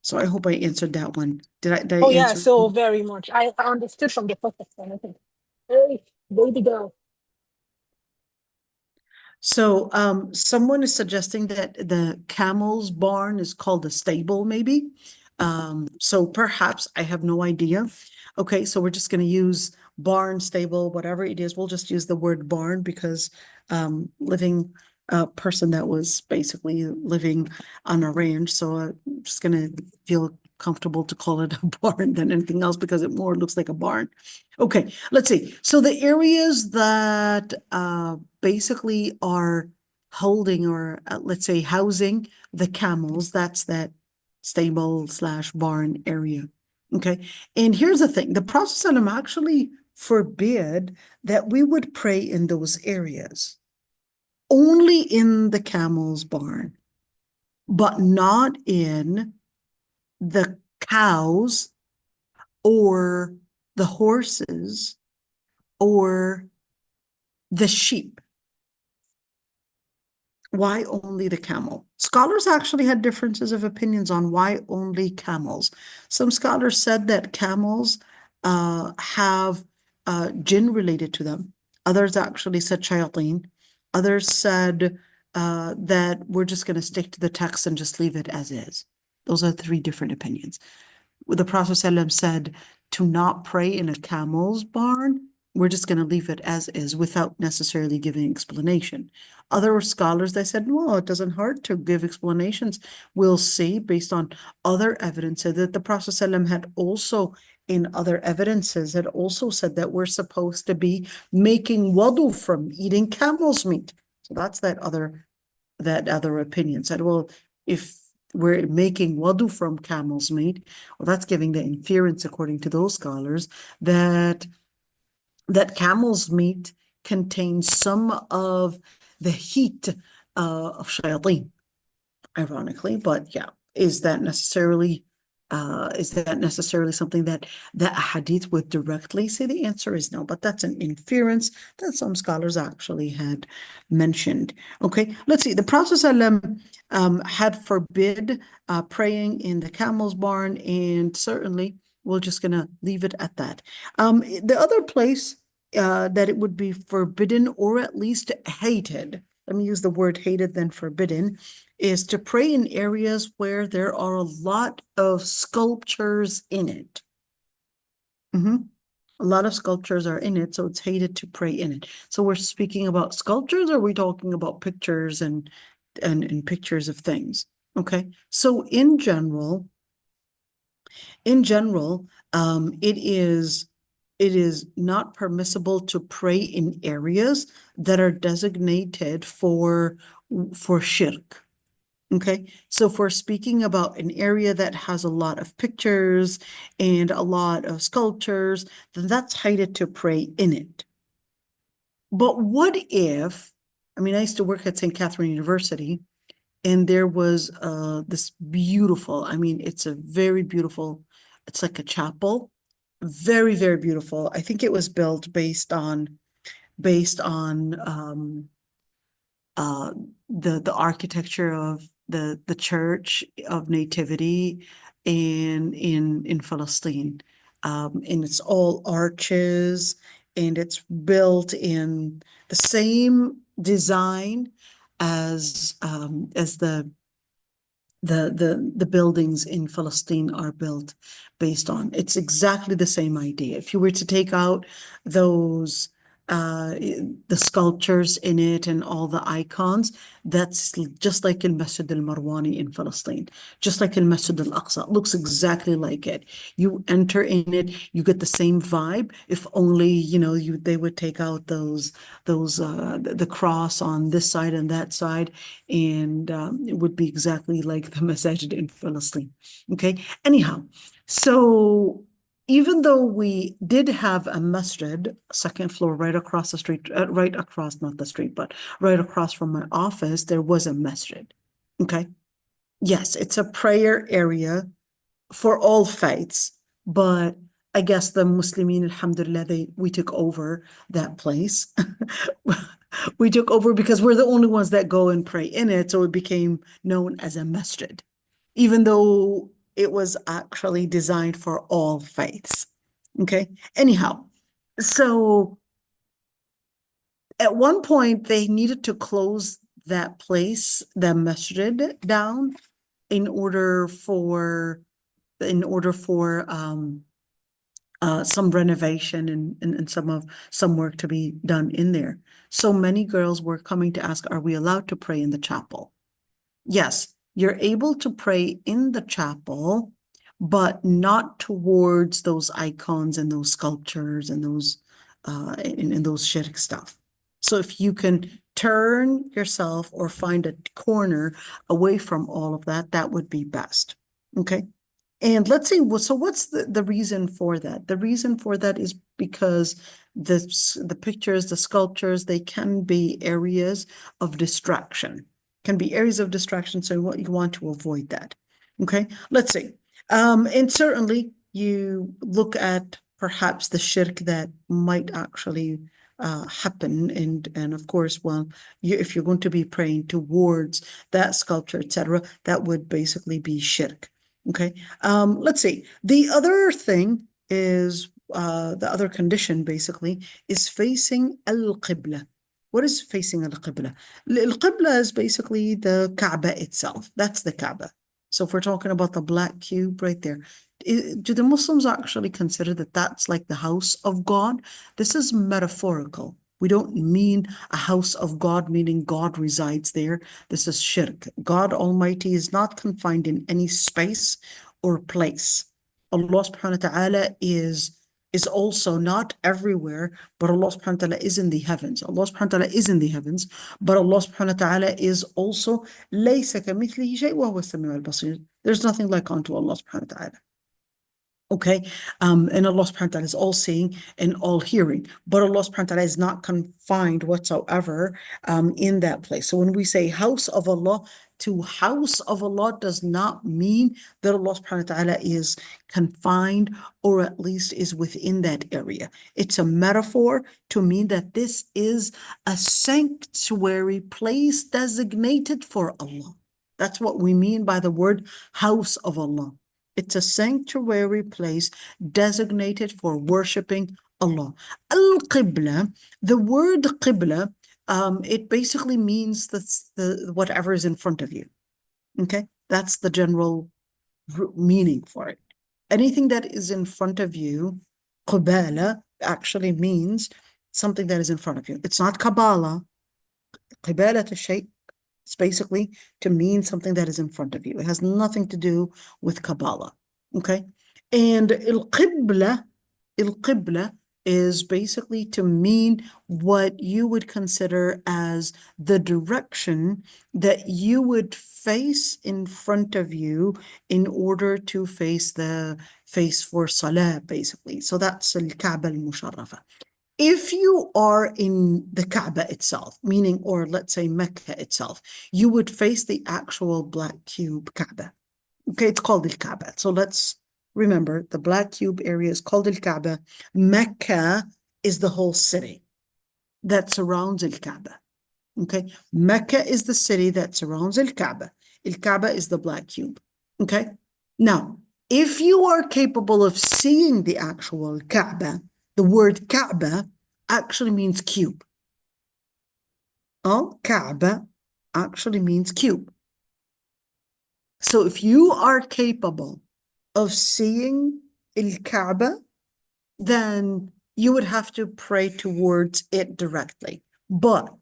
Speaker 1: So I hope I answered that one. Did I
Speaker 2: Oh yeah,
Speaker 1: answer?
Speaker 2: so very much. I understood from the first one, I think. Hey, baby girl.
Speaker 1: So someone is suggesting that the camel's barn is called a stable, maybe. So perhaps, I have no idea. Okay, so we're just going to use barn, stable, whatever it is. We'll just use the word barn because living a person that was basically living on a ranch. So I'm just going to feel comfortable to call it a barn than anything else because it more looks like a barn. Okay, let's see. So the areas that basically are holding or let's say housing the camels, that's that stable slash barn area. Okay, and here's the thing, the Prophet ﷺ actually forbid that we would pray in those areas, only in the camel's barn, but not in the cows or the horses or the sheep. Why only the camel? Scholars actually had differences of opinions on why only camels. Some scholars said that camels have jinn related to them. Others actually said shayateen. Others said that we're just going to stick to the text and just leave it as is. Those are three different opinions. The Prophet ﷺ said to not pray in a camel's barn. We're just going to leave it as is without necessarily giving explanation. Other scholars, they said, no, it doesn't hurt to give explanations. We'll see based on other evidence that the Prophet ﷺ had also, in other evidences, had also said that we're supposed to be making wudu from eating camel's meat. So that's that other opinion. Said, well, if we're making wudu from camel's meat, well, that's giving the inference, according to those scholars, that camel's meat contains some of the heat of shayateen, ironically. But yeah, is that necessarily something that a hadith would directly say? The answer is no, but that's an inference that some scholars actually had mentioned. Okay, let's see. The Prophet had forbid praying in the camel's barn, and certainly we're just going to leave it at that. The other place that it would be forbidden or at least hated, let me use the word hated than forbidden, is to pray in areas where there are a lot of sculptures in it. A lot of sculptures are in it, so it's hated to pray in it. So we're speaking about sculptures, or are we talking about pictures and pictures of things? Okay, so in general, it is not permissible to pray in areas that are designated for shirk. Okay, so if we're speaking about an area that has a lot of pictures and a lot of sculptures, then that's hated to pray in it. But what if, I used to work at St. Catherine University, and there was this beautiful, it's a very beautiful, it's like a chapel, very, very beautiful. I think it was built based on the architecture of the Church of Nativity in Palestine. And it's all arches, and it's built in the same design as the buildings in Palestine are built based on. It's exactly the same idea. If you were to take out those the sculptures in it and all the icons, that's just like al-Masjid al-Marwani in Palestine, just like al-Masjid al-Aqsa. It looks exactly like it. You enter in it, you get the same vibe. If only, you know, they would take out the cross on this side and that side, and it would be exactly like the masajid in Palestine. Okay. Anyhow, so even though we did have a masjid, second floor, right across the street, right across, not the street, but right across from my office, there was a masjid. Okay. Yes, it's a prayer area for all faiths, but I guess the Muslimin, alhamdulillah, we took over that place. We took over because we're the only ones that go and pray in it, so it became known as a masjid, even though it was actually designed for all faiths. Okay. Anyhow, so at one point they needed to close that place, the masjid, down in order for some renovation and some work to be done in there. So many girls were coming to ask, are we allowed to pray in the chapel? Yes, you're able to pray in the chapel, but not towards those icons and those sculptures and those shirk stuff. So if you can turn yourself or find a corner away from all of that, that would be best. Okay. And let's see, so what's the reason for that? The reason for that is because the pictures, the sculptures, they can be areas of distraction. Can be areas of distraction, so you want to avoid that. Okay, let's see. And certainly you look at perhaps the shirk that might actually happen, and of course, well, if you're going to be praying towards that sculpture, etc., that would basically be shirk. Okay, let's see. The other thing is the other condition basically is facing al-Qibla. What is facing al-Qibla? Al-Qibla is basically the Kaaba itself. That's the Kaaba. So if we're talking about the black cube right there, do the Muslims actually consider that that's like the house of God? This is metaphorical. We don't mean a house of God, meaning God resides there. This is shirk. God Almighty is not confined in any space or place. Allah subhanahu wa ta'ala is also not everywhere, but Allah subhanahu wa ta'ala is in the heavens. Allah subhanahu wa ta'ala is in the heavens, but Allah subhanahu wa ta'ala is also لَيْسَ كَمِثْلِهِ شَيْءٌ وَهُوَ السَّمِيعُ الْبَصِيرُ. There's nothing like unto Allah subhanahu wa ta'ala. Okay, and Allah subhanahu wa ta'ala is all seeing and all hearing, but Allah subhanahu wa ta'ala is not confined whatsoever in that place. So when we say house of Allah, to house of Allah does not mean that Allah subhanahu wa ta'ala is confined or at least is within that area. It's a metaphor to mean that this is a sanctuary place designated for Allah. That's what we mean by the word house of Allah. It's a sanctuary place designated for worshiping Allah. Al-Qibla, the word Qibla, it basically means the whatever is in front of you. Okay, that's the general meaning for it. Anything that is in front of you, Qibala, actually means something that is in front of you. It's not Kabbalah. Qibala to shay. It's basically to mean something that is in front of you. It has nothing to do with Kabbalah. Okay. And al-Qibla is basically to mean what you would consider as the direction that you would face in front of you in order to face for salah, basically. So that's al-Kaaba al-Musharrafa. If you are in the Kaaba itself, meaning, or let's say Mecca itself, you would face the actual black cube Kaaba. Okay, it's called the Kaaba. So let's remember the black cube area is called the Kaaba. Mecca is the whole city that surrounds the Kaaba. Okay, Mecca is the city that surrounds the Kaaba. The Kaaba is the black cube. Okay, now if you are capable of seeing the actual Kaaba, the word Kaaba actually means cube. Oh, Kaaba actually means cube. So if you are capable of seeing al-Kaaba, then you would have to pray towards it directly. But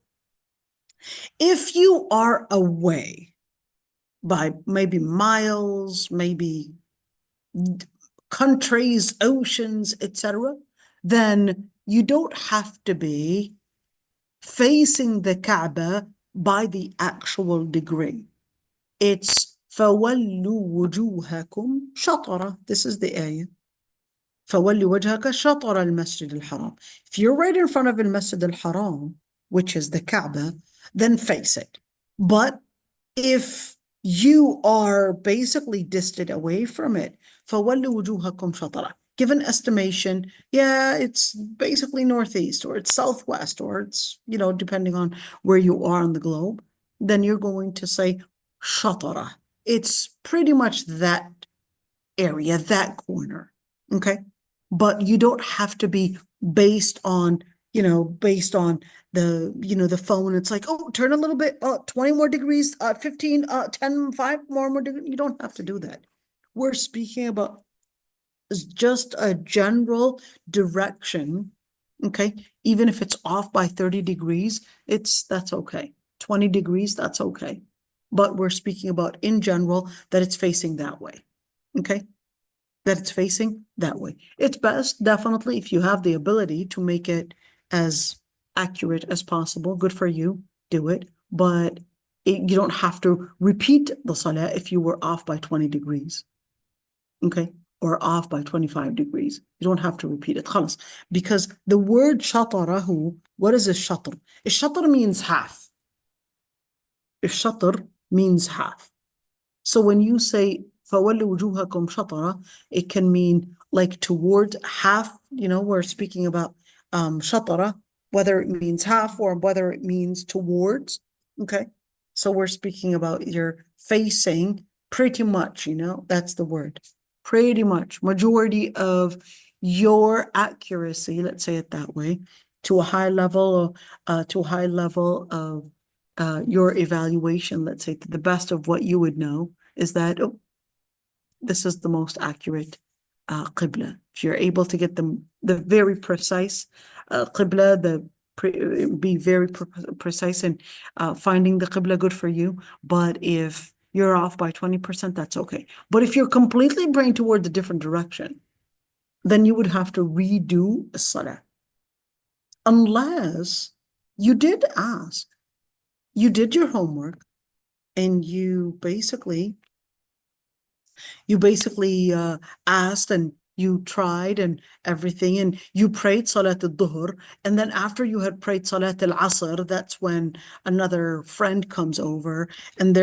Speaker 1: if you are away by maybe miles, maybe countries, oceans, etc., then you don't have to be facing the Kaaba by the actual degree. It's فَوَلُّوا وُجُوهَكُمْ شَطْرًا. This is the ayah. فَوَلِّ وَجْهَكَ شَطْرَ الْمَسْجِدِ الْحَرَامِ. If you're right in front of al-Masjid al-Haram, which is the Kaaba, then face it. But if you are basically distant away from it, فَوَلِّ وُجُوهَكُمْ شَطْرًا. Give an estimation, yeah, it's basically northeast, or it's southwest, or it's, depending on where you are on the globe, then you're going to say شَطْرًا. It's pretty much that area, that corner, okay? But you don't have to be based on the phone. It's like, oh, turn a little bit, 20 more degrees, 15, 10, 5 more degrees. You don't have to do that. We're speaking about just a general direction, okay? Even if it's off by 30 degrees, that's okay. 20 degrees, that's okay. But we're speaking about in general that it's facing that way, okay? That it's facing that way. It's best, definitely, if you have the ability to make it as accurate as possible. Good for you, do it. But you don't have to repeat the salah if you were off by 20 degrees, okay? Or off by 25 degrees. You don't have to repeat it, خلاص. Because the word شطره, what is a shatr? A shatr means half. A shatr means half. So when you say فَوَلُّوا وُجُوهَكُمْ شَطْرًا, it can mean like toward half, we're speaking about شطرة, whether it means half or whether it means towards, okay? So we're speaking about you're facing pretty much, that's the word. Pretty much, majority of your accuracy, let's say it that way, to a high level of your evaluation, let's say to the best of what you would know, is that this is the most accurate qibla. If you're able to get the very precise qibla, be very precise in finding the qibla, good for you. But if you're off by 20%, that's okay. But if you're completely praying towards a different direction, then you would have to redo a salah. Unless you did ask, you did your homework, and you basically asked and you tried and everything, and you prayed Salat al-Dhuhr, and then after you had prayed Salat al-Asr, that's when another friend comes over, and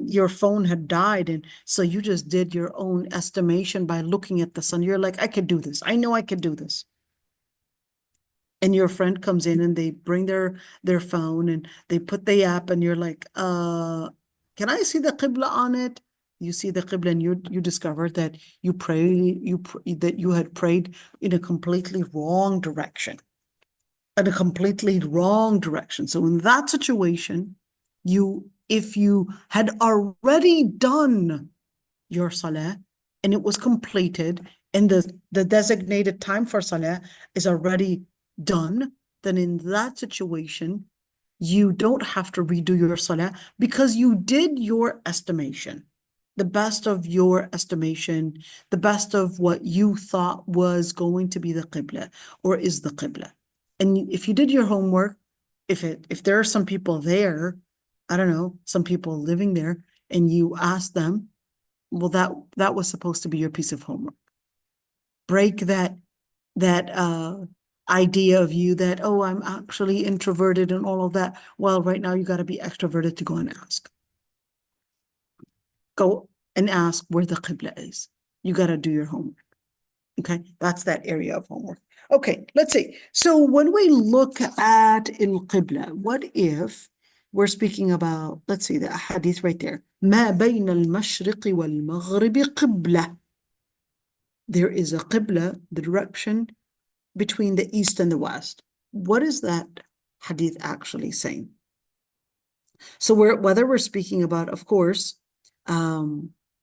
Speaker 1: your phone had died, and so you just did your own estimation by looking at the sun. You're like, I could do this. I know I could do this. And your friend comes in and they bring their phone and they put the app, and you're like, can I see the qibla on it? You see the qibla, and you discovered that that you had prayed in a completely wrong direction. In a completely wrong direction. So in that situation, if you had already done your salah and it was completed, and the designated time for salah is already done, then in that situation, you don't have to redo your salah because you did your estimation. The best of your estimation, the best of what you thought was going to be the qibla or is the qibla. And if you did your homework, if there are some people there, I don't know, some people living there, and you ask them, well, that was supposed to be your piece of homework. Break that idea of you that, oh, I'm actually introverted and all of that. Well, right now you got to be extroverted to go and ask. Go and ask where the qibla is. You got to do your homework. Okay, that's that area of homework. Okay, let's see. So when we look at al-qibla, what if we're speaking about, let's see, the hadith right there. ما بين المشرق والمغرب قبلة. There is a qibla, the direction between the east and the west. What is that hadith actually saying? So whether we're speaking about, of course,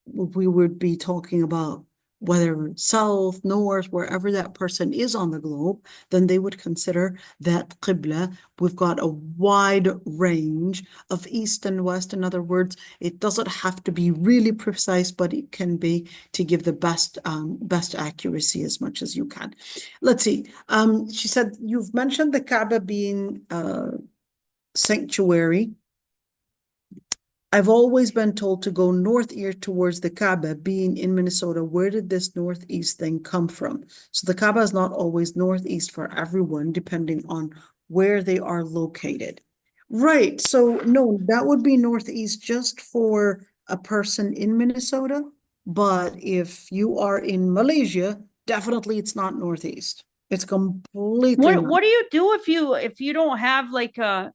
Speaker 1: we would be talking about whether south, north, wherever that person is on the globe, then they would consider that qibla. We've got a wide range of east and west. In other words, it doesn't have to be really precise, but it can be to give the best accuracy as much as you can. Let's see. She said, you've mentioned the Kaaba being sanctuary. I've always been told to go northeast towards the Kaaba. Being in Minnesota, where did this northeast thing come from? So the Kaaba is not always northeast for everyone, depending on where they are located. Right. So no, that would be northeast just for a person in Minnesota. But if you are in Malaysia, definitely it's not northeast. It's completely
Speaker 3: What do you do if you don't have like a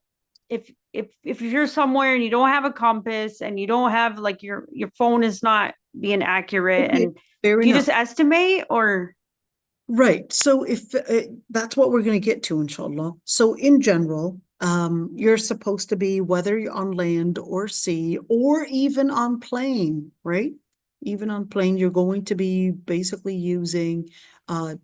Speaker 3: if you're somewhere and you don't have a compass and you don't have like your phone is not being accurate,
Speaker 1: Okay,
Speaker 3: and
Speaker 1: fair
Speaker 3: do you
Speaker 1: enough.
Speaker 3: just estimate or?
Speaker 1: Right. So if that's what we're going to get to, inshallah. So in general, you're supposed to be, whether you're on land or sea or even on plane, right? Even on plane, you're going to be basically using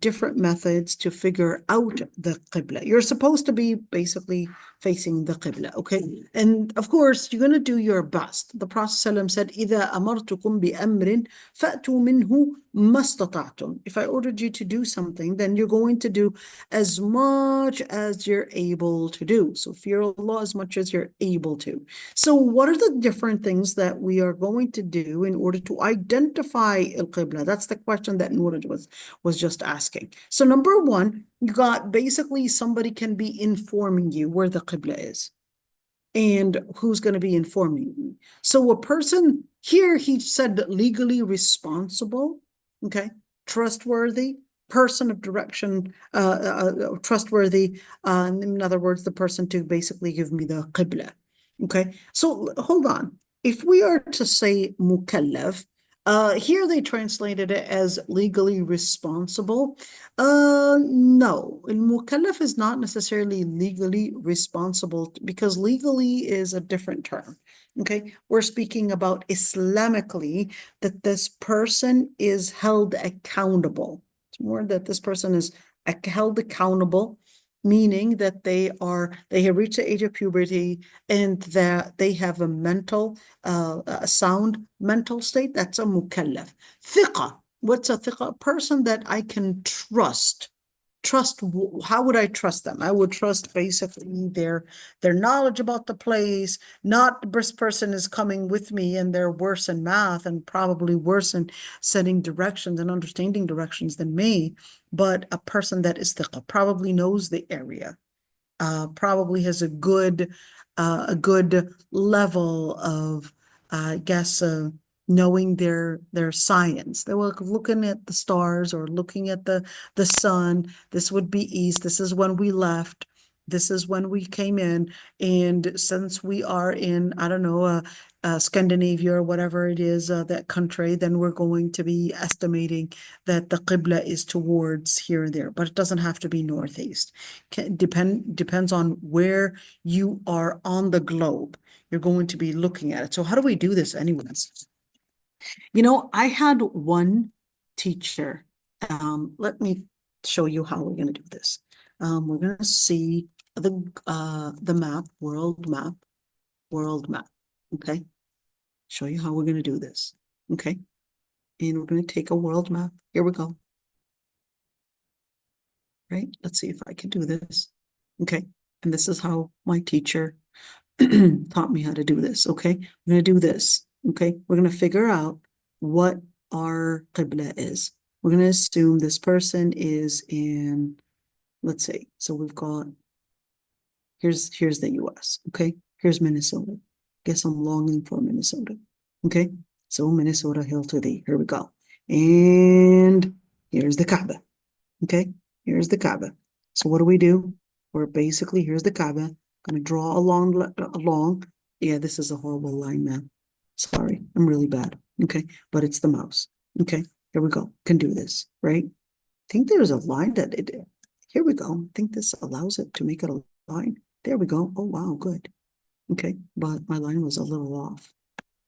Speaker 1: different methods to figure out the qibla. You're supposed to be basically facing the qibla, okay? And of course, you're going to do your best. The Prophet ﷺ said, إِذَا أَمَرْتُكُمْ بِأَمْرٍ فَأْتُوا مِنْهُ مَا اسْتَطَعْتُمْ. If I ordered you to do something, then you're going to do as much as you're able to do. So fear Allah as much as you're able to. So what are the different things that we are going to do in order to identify al-Qibla? That's the question that Nooraj was just asking. So number one, you got basically somebody can be informing you where the Qibla is. And who's going to be informing you? So a person here, he said legally responsible, okay, trustworthy, person of direction, trustworthy, in other words, the person to basically give me the qibla, okay? So hold on. If we are to say mukallaf, here they translated it as legally responsible. No, mukallaf is not necessarily legally responsible because legally is a different term. Okay, we're speaking about Islamically that this person is held accountable. It's more that this person is held accountable, meaning that they have reached the age of puberty and that they have a mental, a sound mental state. That's a mukallaf. Thiqa. What's a thiqa? A person that I can trust. How would I trust them? I would trust basically their knowledge about the place. Not this person is coming with me and they're worse in math and probably worse in setting directions and understanding directions than me, but a person that is thiqa, probably knows the area, probably has a good level of, I guess, knowing their science. They were looking at the stars or looking at the sun. This would be east. This is when we left. This is when we came in. And since we are in, I don't know, Scandinavia or whatever it is, that country, then we're going to be estimating that the qibla is towards here and there, but it doesn't have to be northeast. Depends on where you are on the globe. You're going to be looking at it. So how do we do this anyways? You know, I had one teacher. Let me show you how we're going to do this. We're going to see the map, world map. Okay. Show you how we're going to do this. Okay. And we're going to take a world map. Here we go. Right. Let's see if I can do this. Okay. And this is how my teacher taught me how to do this. Okay. We're going to do this. Okay. We're going to figure out what our qibla is. We're going to assume this person is in, let's say, so we've got, here's the US. Okay. Here's Minnesota. Guess I'm longing for Minnesota. Okay. So Minnesota, hail to thee. Here we go. And here's the Kaaba. Okay. Here's the Kaaba. So what do? We're basically, here's the Kaaba. Going to draw along. Yeah, this is a horrible line, man. Sorry, I'm really bad. Okay, but it's the mouse. Okay, here we go. Can do this, right? I think there's a line that here we go. I think this allows it to make it a line. There we go. Oh, wow, good. Okay, but my line was a little off.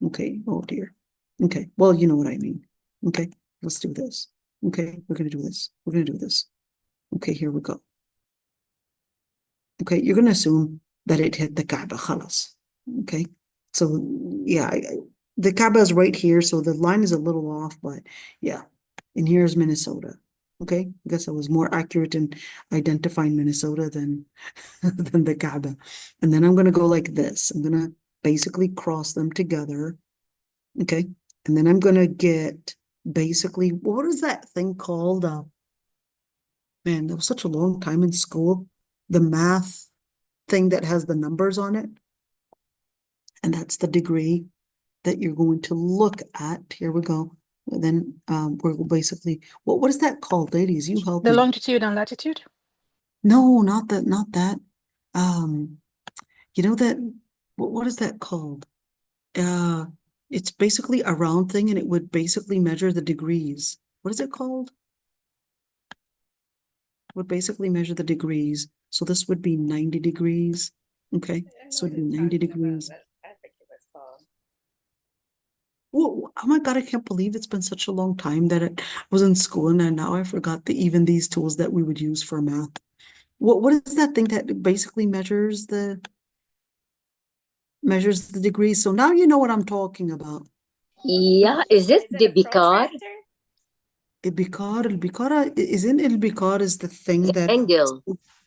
Speaker 1: Okay, oh dear. Okay, well, you know what I mean. Okay, let's do this. Okay, we're gonna do this. We're gonna do this. Okay, here we go. Okay, you're gonna assume that it hit the Kaaba, khalas. Okay, so yeah, the Kaaba is right here, so the line is a little off, but yeah. And here's Minnesota. Okay, I guess I was more accurate in identifying Minnesota than than the Kaaba. And then I'm gonna go like this. I'm gonna basically cross them together. Okay, and then I'm gonna get basically, what is that thing called? Man, that was such a long time in school. The math thing that has the numbers on it. And that's the degree that you're going to look at. Here we go. And then we're basically, what is that called, ladies? You help
Speaker 2: The
Speaker 1: me.
Speaker 2: longitude and latitude?
Speaker 1: No, not that, not that. You know that, what is that called? It's basically a round thing and it would basically measure the degrees. What is it called? Would basically measure the degrees. So this would be 90 degrees. Okay, this would be 90 degrees. Oh my God, I can't believe it's been such a long time that it was in school and now I forgot even these tools that we would use for math. What is that thing that basically measures the degrees? So now you know what I'm talking about.
Speaker 4: Yeah, is it the Bikar?
Speaker 1: Isn't Ilbikar is the thing that
Speaker 4: Angle.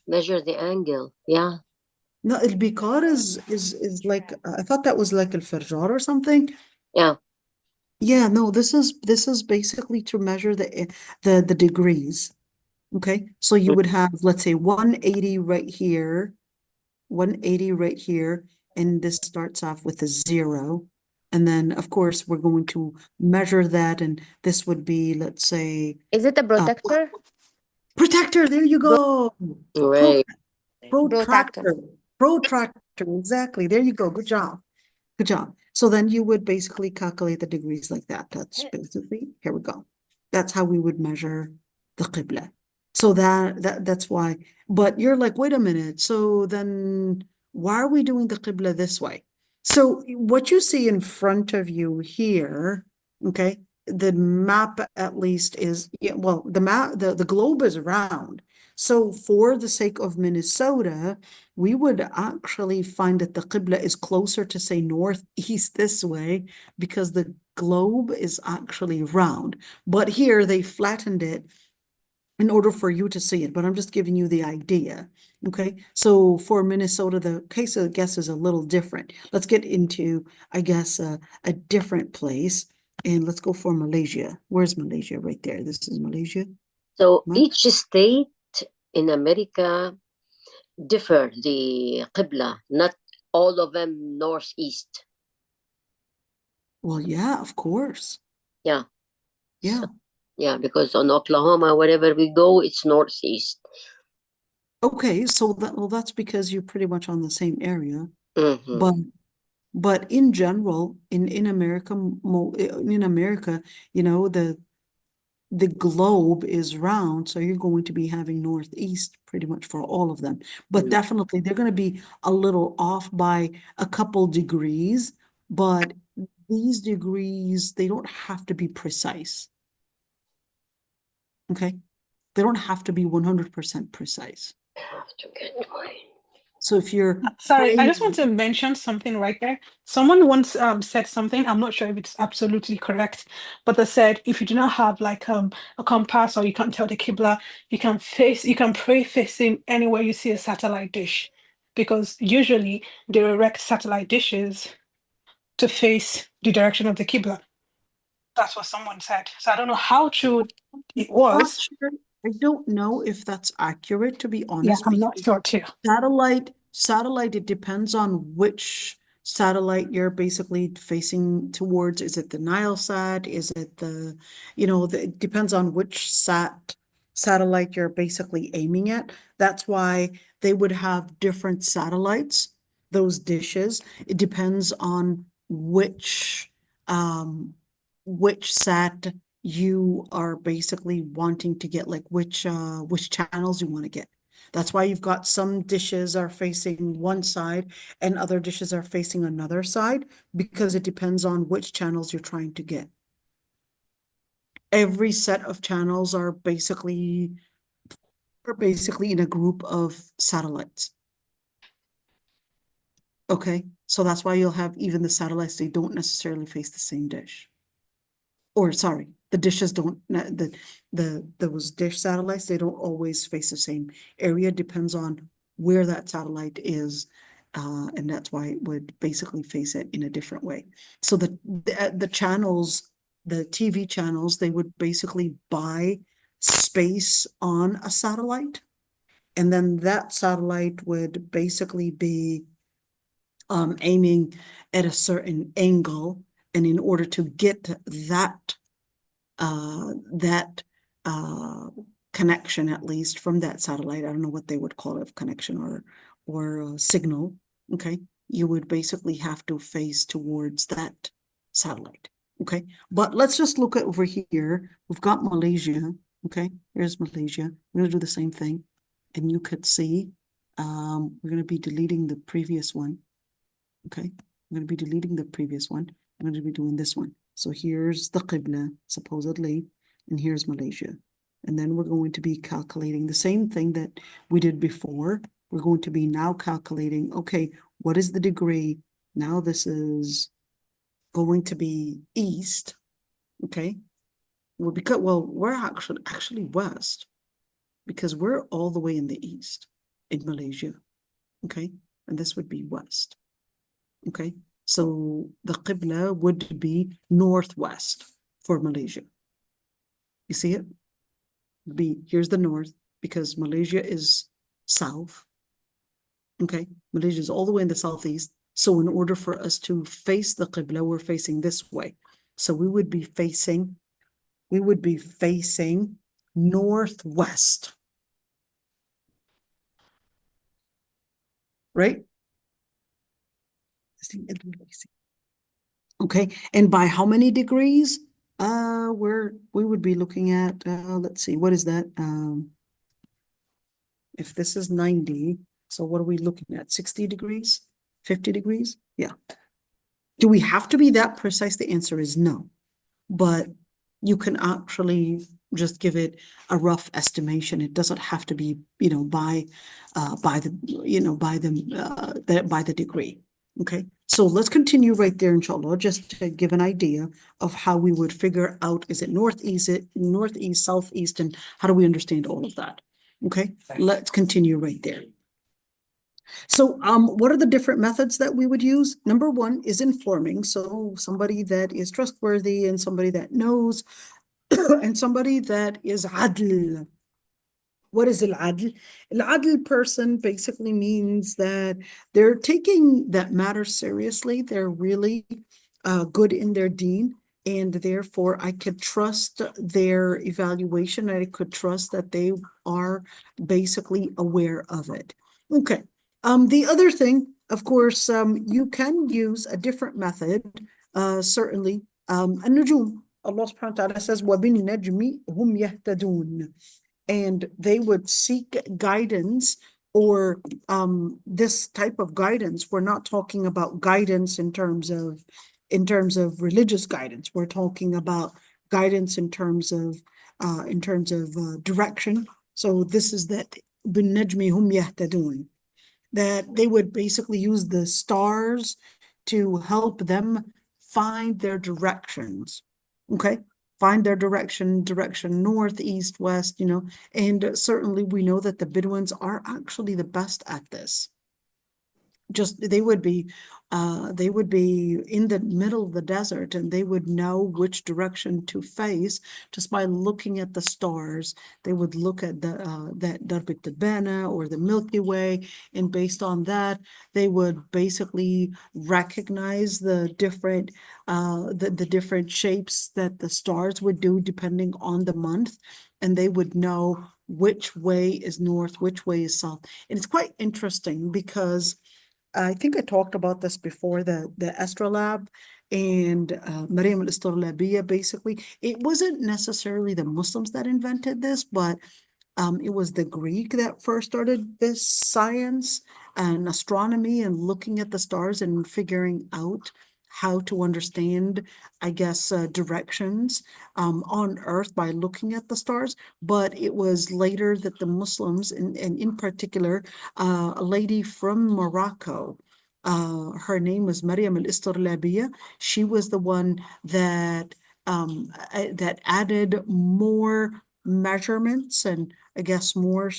Speaker 4: Measure the angle. Yeah.
Speaker 1: No, Ilbikar is like I thought that was like al-Farjar or something.
Speaker 4: Yeah.
Speaker 1: Yeah, no, this is basically to measure the degrees. Okay, so you would have, let's say, 180 right here, 180 right here, and this starts off with a 0. And then, of course, we're going to measure that, and this would be, let's say,
Speaker 5: Is it a protector?
Speaker 1: protector. There you go.
Speaker 4: Right.
Speaker 1: Protractor. Protractor. Exactly. There you go. Good job. Good job. So then you would basically calculate the degrees like that. That's basically, here we go. That's how we would measure the Qibla. So that's why. But you're like, wait a minute. So then why are we doing the Qibla this way? So what you see in front of you here, okay, the map at least is, yeah, well, the map, the globe is round. So for the sake of Minnesota, we would actually find that the Qibla is closer to say northeast this way because the globe is actually round. But here they flattened it in order for you to see it, but I'm just giving you the idea. Okay, so for Minnesota, the case, I guess, is a little different. Let's get into, I guess, a different place. And let's go for Malaysia. Where's Malaysia? Right there. This is Malaysia.
Speaker 4: So
Speaker 1: Right?
Speaker 4: each state in America differ the Qibla, not all of them northeast.
Speaker 1: Well, yeah, of course.
Speaker 4: Yeah.
Speaker 1: Yeah.
Speaker 4: Yeah, because on Oklahoma, wherever we go, it's northeast.
Speaker 1: Okay, so that's because you're pretty much on the same area.
Speaker 4: Mm-hmm.
Speaker 1: But in general, in America, you know, the globe is round, so you're going to be having northeast pretty much for all of them. But definitely they're going to be a little off by a couple degrees, but these degrees, they don't have to be precise. Okay? They don't have to be 100% precise.
Speaker 4: I have to get mine.
Speaker 1: So if you're
Speaker 2: Sorry, I just want to mention something right there. Someone once said something, I'm not sure if it's absolutely correct, but they said if you do not have like a compass or you can't tell the Qibla, you can pray facing anywhere you see a satellite dish, because usually they erect satellite dishes to face the direction of the Qibla. That's what someone said. So I don't know how true it was.
Speaker 1: Sure. I don't know if that's accurate, to be
Speaker 2: Yeah,
Speaker 1: honest.
Speaker 2: I'm not
Speaker 1: because
Speaker 2: sure too.
Speaker 1: satellite, it depends on which satellite you're basically facing towards. Is it the Nilesat? Is it the, it depends on which satellite you're basically aiming at. That's why they would have different satellites, those dishes. It depends on which sat you are basically wanting to get, like which channels you want to get. That's why you've got some dishes are facing one side and other dishes are facing another side, because it depends on which channels you're trying to get. Every set of channels are basically in a group of satellites. Okay, so that's why you'll have even the satellites, they don't necessarily face the same dish. Or sorry, the dishes don't, those dish satellites, they don't always face the same area, depends on where that satellite is. And that's why it would basically face it in a different way. So the channels, the TV channels, they would basically buy space on a satellite. And then that satellite would basically be aiming at a certain angle. And in order to get that connection, at least from that satellite, I don't know what they would call it, connection or signal, okay, you would basically have to face towards that satellite, okay? But let's just look at over here. We've got Malaysia, okay? Here's Malaysia. We're gonna do the same thing. And you could see, we're gonna be deleting the previous one, okay? I'm gonna be deleting the previous one. I'm going to be doing this one. So here's the Qibla, supposedly, and here's Malaysia. And then we're going to be calculating the same thing that we did before. We're going to be now calculating, okay, what is the degree? Now this is going to be east, okay? Well, because, well, we're actually west, because we're all the way in the east in Malaysia, okay? And this would be west, okay? So the Qibla would be northwest for Malaysia. You see it? Here's the north, because Malaysia is south. Okay, Malaysia is all the way in the southeast. So in order for us to face the Qibla, we're facing this way. So we would be facing northwest. Right? Okay, and by how many degrees? We would be looking at, let's see, what is that? If this is 90, so what are we looking at? 60 degrees? 50 degrees? Yeah. Do we have to be that precise? The answer is no. But you can actually just give it a rough estimation. It doesn't have to be, you know, by the degree. Okay. So let's continue right there, inshallah, just to give an idea of how we would figure out, is it northeast, southeast, and how do we understand all of that? Okay, let's continue right there. So what are the different methods that we would use? Number one is informing. So somebody that is trustworthy and somebody that knows and somebody that is adl. What is al-adl? Al-adl person basically means that they're taking that matter seriously. They're really good in their deen, and therefore I could trust their evaluation. I could trust that they are basically aware of it. Okay. The other thing, of course, you can use a different method, certainly. An-nujum, Allah subhanahu wa ta'ala says, وَبِالنَّجْمِ هُمْ يَهْتَدُونَ. And they would seek guidance, or this type of guidance. We're not talking about guidance in terms of religious guidance. We're talking about guidance in terms of direction. So this is that بِالنَّجْمِ هُمْ يَهْتَدُونَ, that they would basically use the stars to help them find their directions. Okay. Find their direction north, east, west, you know, and certainly we know that the Bedouins are actually the best at this. Just they would be in the middle of the desert, and they would know which direction to face just by looking at the stars. They would look at that Darb al-Tabana or the Milky Way, and based on that, they would basically recognize the different different shapes that the stars would do depending on the month, and they would know which way is north, which way is south. And it's quite interesting because I think I talked about this before, the astrolabe and Maryam al-Istarlabiyya. Basically, it wasn't necessarily the Muslims that invented this, but It was the Greek that first started this science and astronomy and looking at the stars and figuring out how to understand, I guess, directions on Earth by looking at the stars. But it was later that the Muslims, and in particular, a lady from Morocco, her name was Maryam al-Istarlabiya. She was the one that that added more measurements and I guess more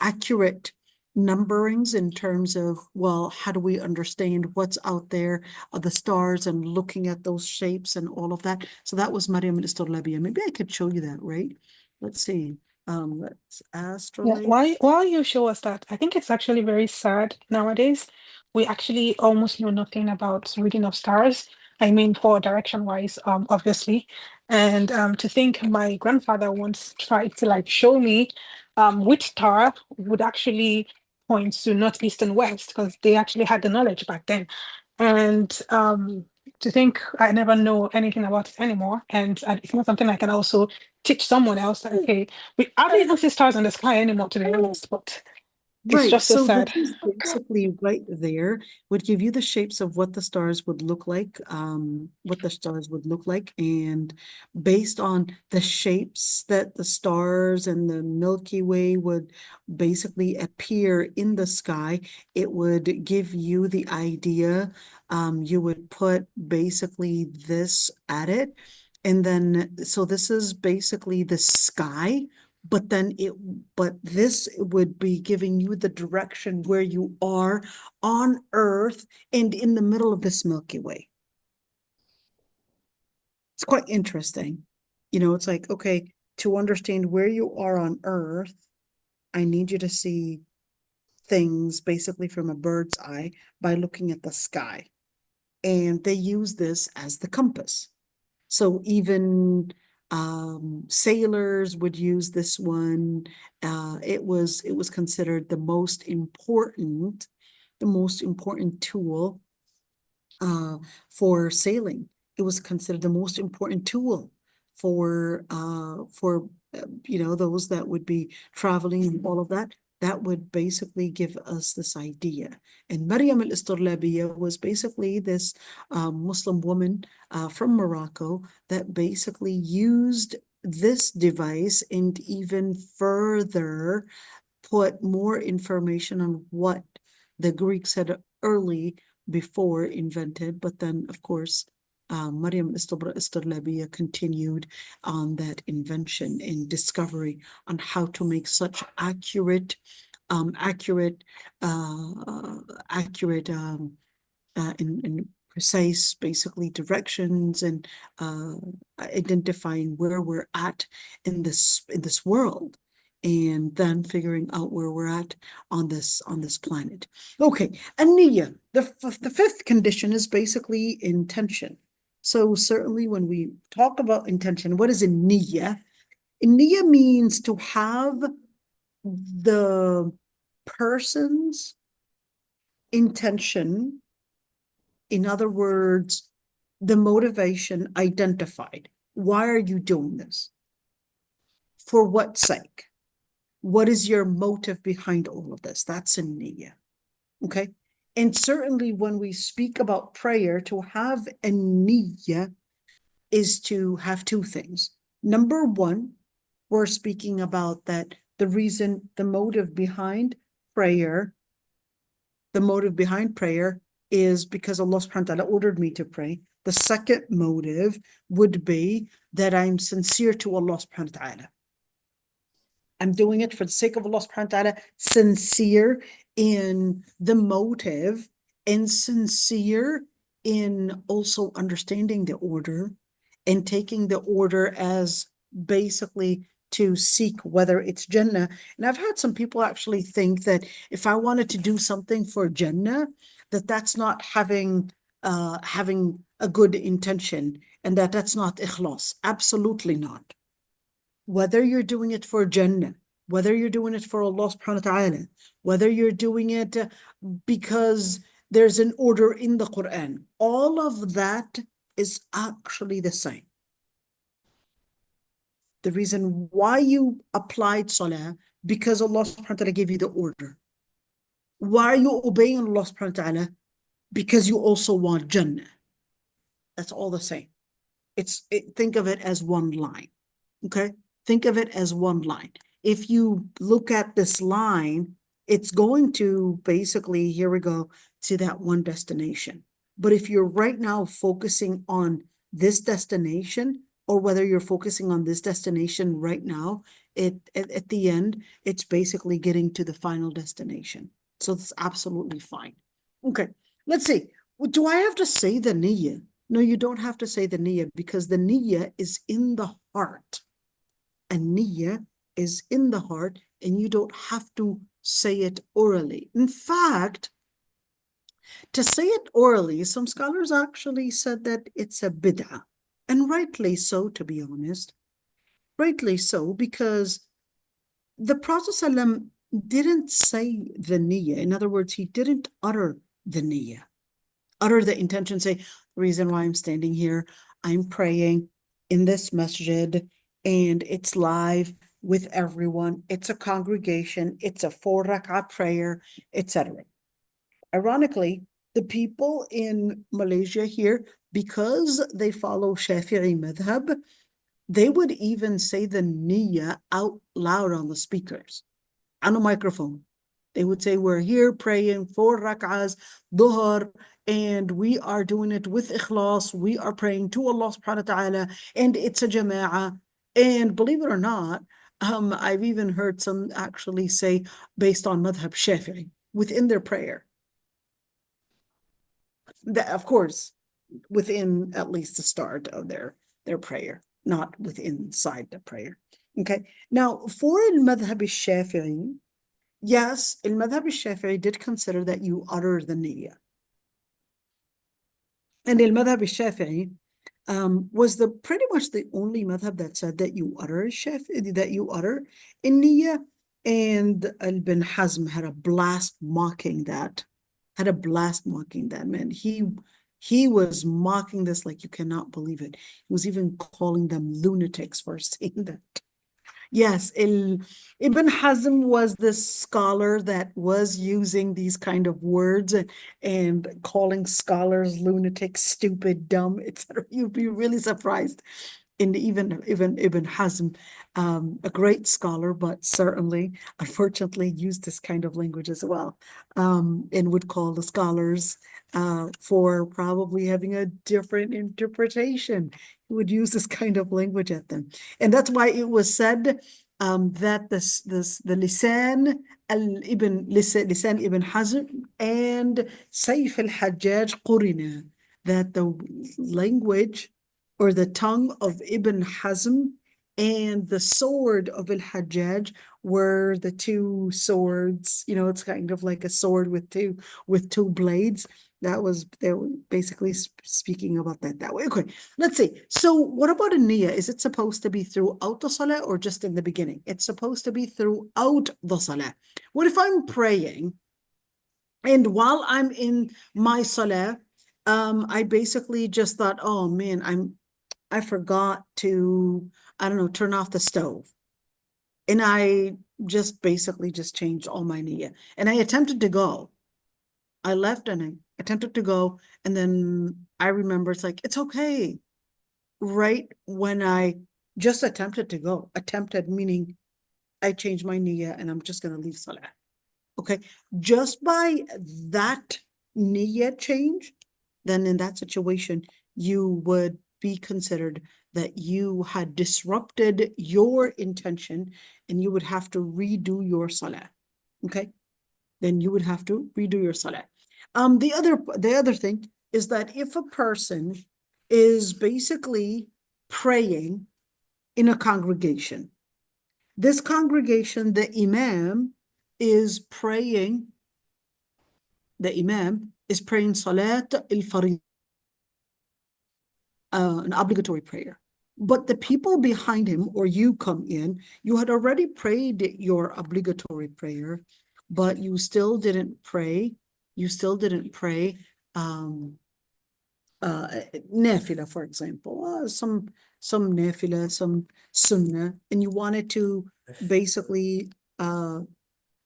Speaker 1: accurate numberings in terms of, well, how do we understand what's out there of the stars and looking at those shapes and all of that. So that was Maryam al-Istarlabiya. Maybe I could show you that, right? Let's see. Let's
Speaker 2: Yeah,
Speaker 1: astrolabe.
Speaker 2: while you show us that, I think it's actually very sad nowadays. We actually almost know nothing about reading of stars. I mean, for direction wise, obviously. And to think my grandfather once tried to like show me which star would actually point to northeast and west, because they actually had the knowledge back then. And to think I never know anything about it anymore. And it's not something I can also teach someone else. That, okay, I don't even see stars in the sky anymore, to be honest, but it's
Speaker 1: Right,
Speaker 2: just so
Speaker 1: so
Speaker 2: sad.
Speaker 1: this is basically right there would give you the shapes of what the stars would look like, and based on the shapes that the stars and the Milky Way would basically appear in the sky, it would give you the idea. You would put basically this at it, and then so this is basically the sky. But this would be giving you the direction where you are on Earth and in the middle of this Milky Way. It's quite interesting. It's like, okay, to understand where you are on Earth, I need you to see things basically from a bird's eye by looking at the sky. And they use this as the compass. So even sailors would use this one. It was considered the most important tool for sailing. It was considered the most important tool for those that would be traveling and all of that. That would basically give us this idea. And Maryam al-Istarlabiya was basically this Muslim woman from Morocco that basically used this device and even further put more information on what the Greeks had early before invented. But then, of course, Maryam al-Istarlabiya continued on that invention and discovery on how to make such accurate and precise, basically, directions and identifying where we're at in this world, and then figuring out where we're at on this planet. Okay, and niyyah, the fifth condition is basically intention. So certainly when we talk about intention, what is a niyyah? Niyyah means to have the person's intention, in other words, the motivation identified. Why are you doing this? For what sake? What is your motive behind all of this? That's a niyyah. Okay. And certainly when we speak about prayer, to have a niyyah is to have two things. Number one, we're speaking about that the motive behind prayer is because Allah subhanahu wa ta'ala ordered me to pray. The second motive would be that I'm sincere to Allah subhanahu wa ta'ala. I'm doing it for the sake of Allah subhanahu wa ta'ala, sincere in the motive and sincere in also understanding the order and taking the order as basically to seek whether it's Jannah. And I've had some people actually think that if I wanted to do something for Jannah, that's not having a good intention, and that's not ikhlas. Absolutely not. Whether you're doing it for Jannah, whether you're doing it for Allah subhanahu wa ta'ala, whether you're doing it because there's an order in the Quran, all of that is actually the same. The reason why you applied salah, because Allah subhanahu wa ta'ala gave you the order. Why are you obeying Allah subhanahu wa ta'ala? Because you also want Jannah. That's all the same. Think of it as one line. Okay? Think of it as one line. If you look at this line, it's going to basically, here we go, to that one destination. But if you're right now focusing on this destination, or whether you're focusing on this destination right now, at the end, it's basically getting to the final destination. So it's absolutely fine. Okay, let's see. Do I have to say the niyyah? No, you don't have to say the niyyah, because the niyyah is in the heart. And niyyah is in the heart, and you don't have to say it orally. In fact, to say it orally, some scholars actually said that it's a bid'ah. And rightly so, to be honest. Rightly so, because the Prophet ﷺ didn't say the niyyah. In other words, he didn't utter the niyyah. Utter the intention, say, the reason why I'm standing here, I'm praying in this masjid, and it's live with everyone. It's a congregation. It's a 4 rak'ah prayer, etc. Ironically, the people in Malaysia here, because they follow Shafi'i madhab, they would even say the niyyah out loud on the speakers, on a microphone. They would say, we're here praying 4 rak'ahs, duhr, and we are doing it with ikhlas. We are praying to Allah subhanahu wa ta'ala, and it's a jama'ah. And believe it or not, I've even heard some actually say, based on madhab Shafi'i, within their prayer. That, of course, within at least the start of their prayer, not within inside the prayer. Okay. Now, for al-madhab al-Shafi'i, yes, al-madhab al-Shafi'i did consider that you utter the niyyah. And al-madhab al-Shafi'i was pretty much the only madhab that said that you utter in niyyah. And Ibn Hazm had a blast mocking that. Man. He was mocking this like you cannot believe it. He was even calling them lunatics for saying that. Yes, Ibn Hazm was this scholar that was using these kind of words and calling scholars lunatics, stupid, dumb, etc. You'd be really surprised. And even Ibn Hazm, a great scholar, but certainly, unfortunately, used this kind of language as well, and would call the scholars for probably having a different interpretation. He would use this kind of language at them, and that's why it was said that the Lisan Ibn Hazm and Sayf al-Hajjaj Qurina, that the language or the tongue of Ibn Hazm and the sword of al-Hajjaj were the two swords. You know, it's kind of like a sword with two blades. They were basically speaking about that way. Okay, let's see. So what about a niyyah? Is it supposed to be throughout the salah or just in the beginning? It's supposed to be throughout the salah. What if I'm praying and while I'm in my salah, I basically just thought, oh man, I forgot to, I don't know, turn off the stove. And I just basically just changed all my niyyah. And I attempted to go. I left and I attempted to go. And then I remember it's like, it's okay. Right when I just attempted to go. Attempted meaning I changed my niyyah and I'm just going to leave salah. Okay. Just by that niyyah change, then in that situation, you would be considered that you had disrupted your intention and you would have to redo your salah. Okay, then you would have to redo your salah. The other thing is that if a person is basically praying in a congregation, this congregation, the imam is praying salat al-faridah, an obligatory prayer. But the people behind him, or you come in, you had already prayed your obligatory prayer, but you still didn't pray. nafila, for example, some nafila, some sunnah, and you wanted to basically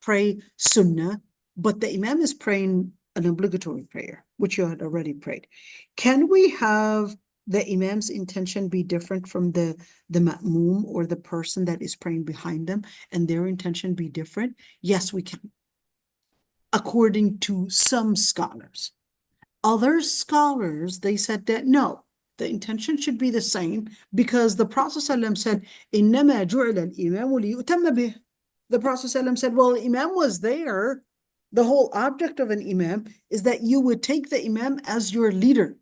Speaker 1: pray sunnah, but the imam is praying an obligatory prayer, which you had already prayed. Can we have the imam's intention be different from the ma'mum or the person that is praying behind them, and their intention be different? Yes, we can, according to some scholars. Other scholars, they said that no, the intention should be the same, because the Prophet ﷺ said, إِنَّمَا جُعِلَ الْإِمَامُ لِيُؤْتَمَّ بِهِ. The Prophet ﷺ said, well, the imam was there. The whole object of an imam is that you would take the imam as your leader.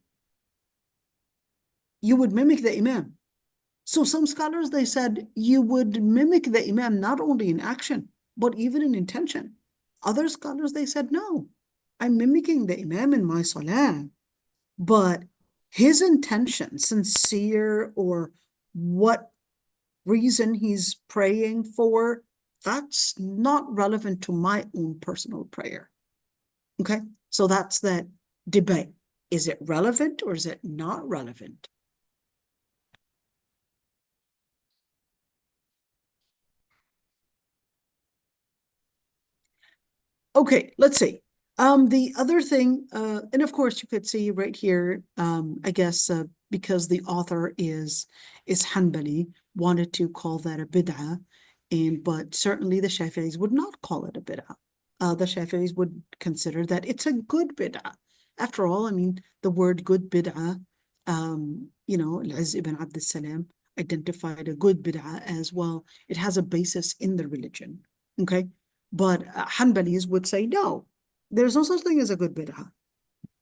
Speaker 1: You would mimic the imam. So some scholars, they said you would mimic the imam not only in action, but even in intention. Other scholars, they said, no, I'm mimicking the imam in my salah, but his intention, sincere or what reason he's praying for, that's not relevant to my own personal prayer. Okay, so that's that debate. Is it relevant or is it not relevant? Okay, let's see. The other thing, and of course you could see right here, I guess because the author is Hanbali, wanted to call that a bid'ah, but certainly the Shafi'is would not call it a bid'ah. The Shafi'is would consider that it's a good bid'ah. After all, I mean, the word good bid'ah, Al-Izz ibn Abd salam identified a good bid'ah as well. It has a basis in the religion, okay? But Hanbalis would say, no, there's no such thing as a good bid'ah.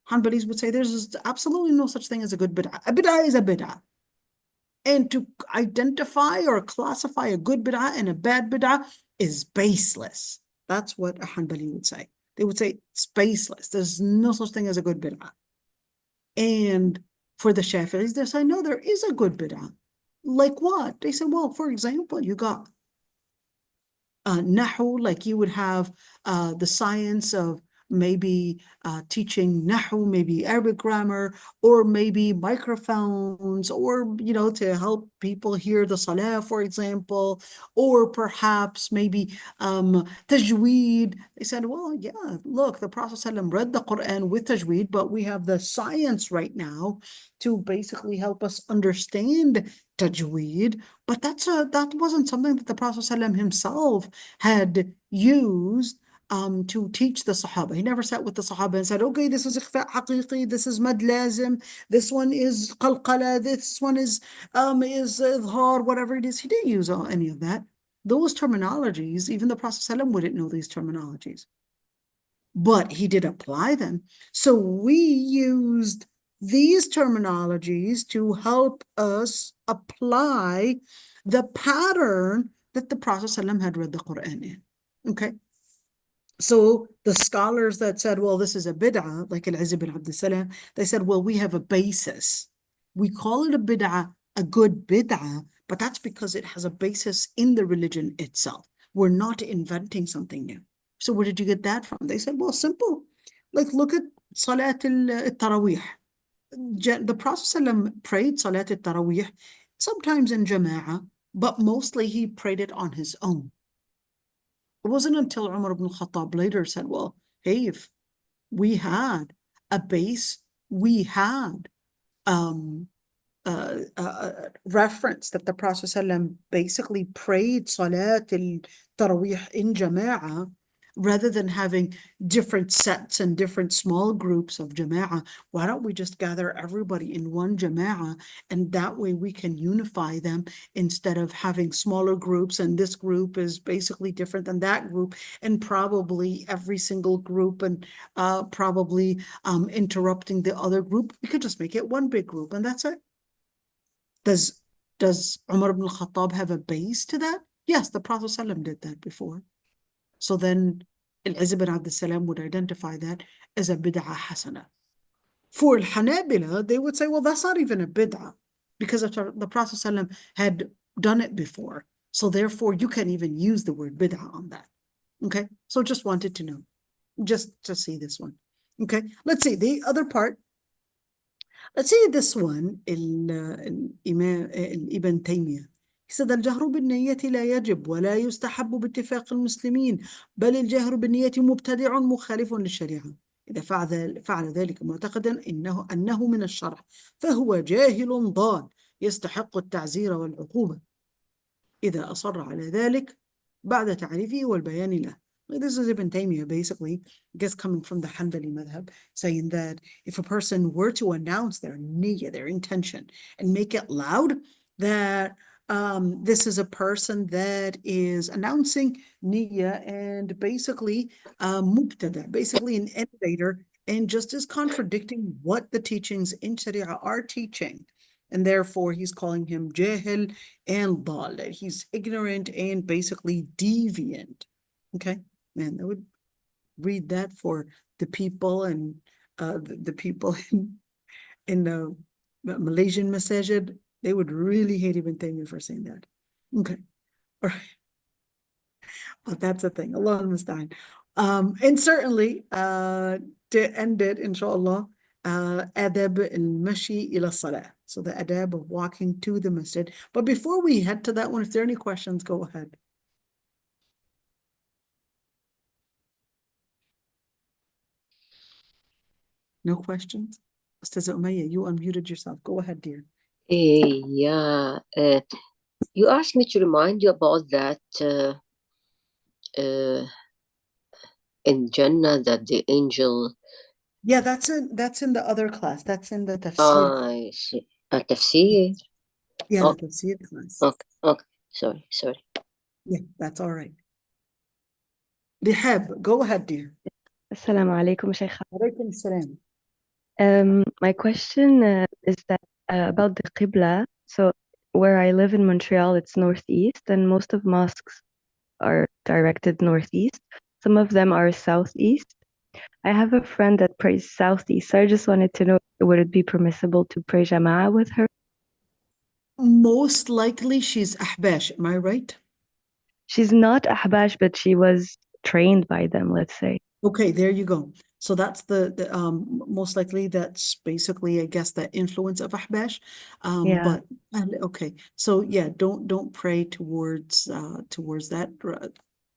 Speaker 1: Hanbalis would say there's absolutely no such thing as a good bid'ah. A bid'ah is a bid'ah. And to identify or classify a good bid'ah and a bad bid'ah is baseless. That's what a Hanbali would say. They would say it's baseless. There's no such thing as a good bid'ah. And for the Shafi'is, they say, no, there is a good bid'ah. Like what? They say, well, for example, you got Nahu, like you would have the science of maybe teaching Nahu, maybe Arabic grammar, or maybe microphones, or, to help people hear the salah, for example, or perhaps maybe tajweed. They said, well, yeah, look, the Prophet ﷺ read the Quran with tajweed, but we have the science right now to basically help us understand tajweed, but that wasn't something that the Prophet ﷺ himself had used to teach the Sahaba. He never sat with the Sahaba and said, okay, this is ikhfa haqiqi, this is mad lazim, this one is qalqala, this one is idhar, whatever it is. He didn't use any of that. Those terminologies, even the Prophet ﷺ wouldn't know these terminologies, but he did apply them. So we used these terminologies to help us apply the pattern that the Prophet ﷺ had read the Quran in. Okay. So the scholars that said, well, this is a bid'ah, like al-Izz ibn Abd salam, they said, well, we have a basis. We call it a bid'ah, a good bid'ah, but that's because it has a basis in the religion itself. We're not inventing something new. So where did you get that from? They said, well, simple. Like, look at Salat al-Tarawih. The Prophet ﷺ prayed Salat al-Tarawih, sometimes in Jama'ah, but mostly he prayed it on his own. It wasn't until Umar ibn Khattab later said, well, hey, if we had a base, we had reference that the Prophet ﷺ basically prayed Salat al-Tarawih in Jama'ah, rather than having different sets and different small groups of jama'ah. Why don't we just gather everybody in one jama'ah, and that way we can unify them instead of having smaller groups, and this group is basically different than that group, and probably every single group and probably interrupting the other group. We could just make it one big group and that's it. Does Umar ibn Khattab have a base to that? Yes, the Prophet ﷺ did that before. So then al-Izz ibn Abd salam would identify that as a bid'ah hasana. For al-Hanabila, they would say, well, that's not even a bid'ah, because the Prophet ﷺ had done it before. So therefore, you can't even use the word bid'ah on that. Okay, so just wanted to know, just to see this one. Okay, let's see the other part. Let's see this one, الإمام ابن تيمية. He said الجهر بالنية لا يجب ولا يستحب باتفاق المسلمين، بل الجهر بالنية مبتدع مخالف للشريعة. إذا فعل ذلك معتقدا أنه من الشرع فهو جاهل ضال يستحق التعزير والعقوبة إذا أصر على ذلك بعد تعريفه والبيان له. This is Ibn Taymiyyah basically, I guess coming from the Hanbali madhab, saying that if a person were to announce their niyyah, their intention, and make it loud, that this is a person that is announcing niyyah and basically mubtada, basically an innovator, and just is contradicting what the teachings in Sharia are teaching. And therefore, he's calling him jahil and dal, that he's ignorant and basically deviant. Okay, man, I would read that for the people and the people in the Malaysian masajid. They would really hate Ibn Taymiyyah for saying that. Okay, all right. But that's the thing. Allah al-Musta'an. And certainly, to end it, inshallah, adab al-mashi ila salah. So the adab of walking to the masjid. But before we head to that one, if there are any questions, go ahead. No questions? Ustaz Umayya, you unmuted yourself. Go ahead, dear.
Speaker 4: Yeah. You asked me to remind you about that in Jannah, that the angel.
Speaker 1: Yeah, that's in the other class. That's in the tafsir.
Speaker 4: I see. Tafsir.
Speaker 1: Yeah,
Speaker 4: Oh,
Speaker 1: the tafsir class.
Speaker 4: okay. Sorry.
Speaker 1: Yeah, that's all right. Rihab, go ahead, dear.
Speaker 5: Assalamu alaikum, Shaykh.
Speaker 1: Alaikum salam.
Speaker 5: My question is that about the Qibla. So where I live in Montreal, it's northeast, and most of mosques are directed northeast. Some of them are southeast. I have a friend that prays southeast, so I just wanted to know, would it be permissible to pray Jama'ah with her?
Speaker 1: Most likely she's Ahbash, am I right?
Speaker 5: She's not Ahbash, but she was trained by them, let's say.
Speaker 1: Okay, there you go. So that's the most likely that's basically, I guess, the influence of Ahbash.
Speaker 5: Yeah.
Speaker 1: But okay, so yeah, don't pray towards that.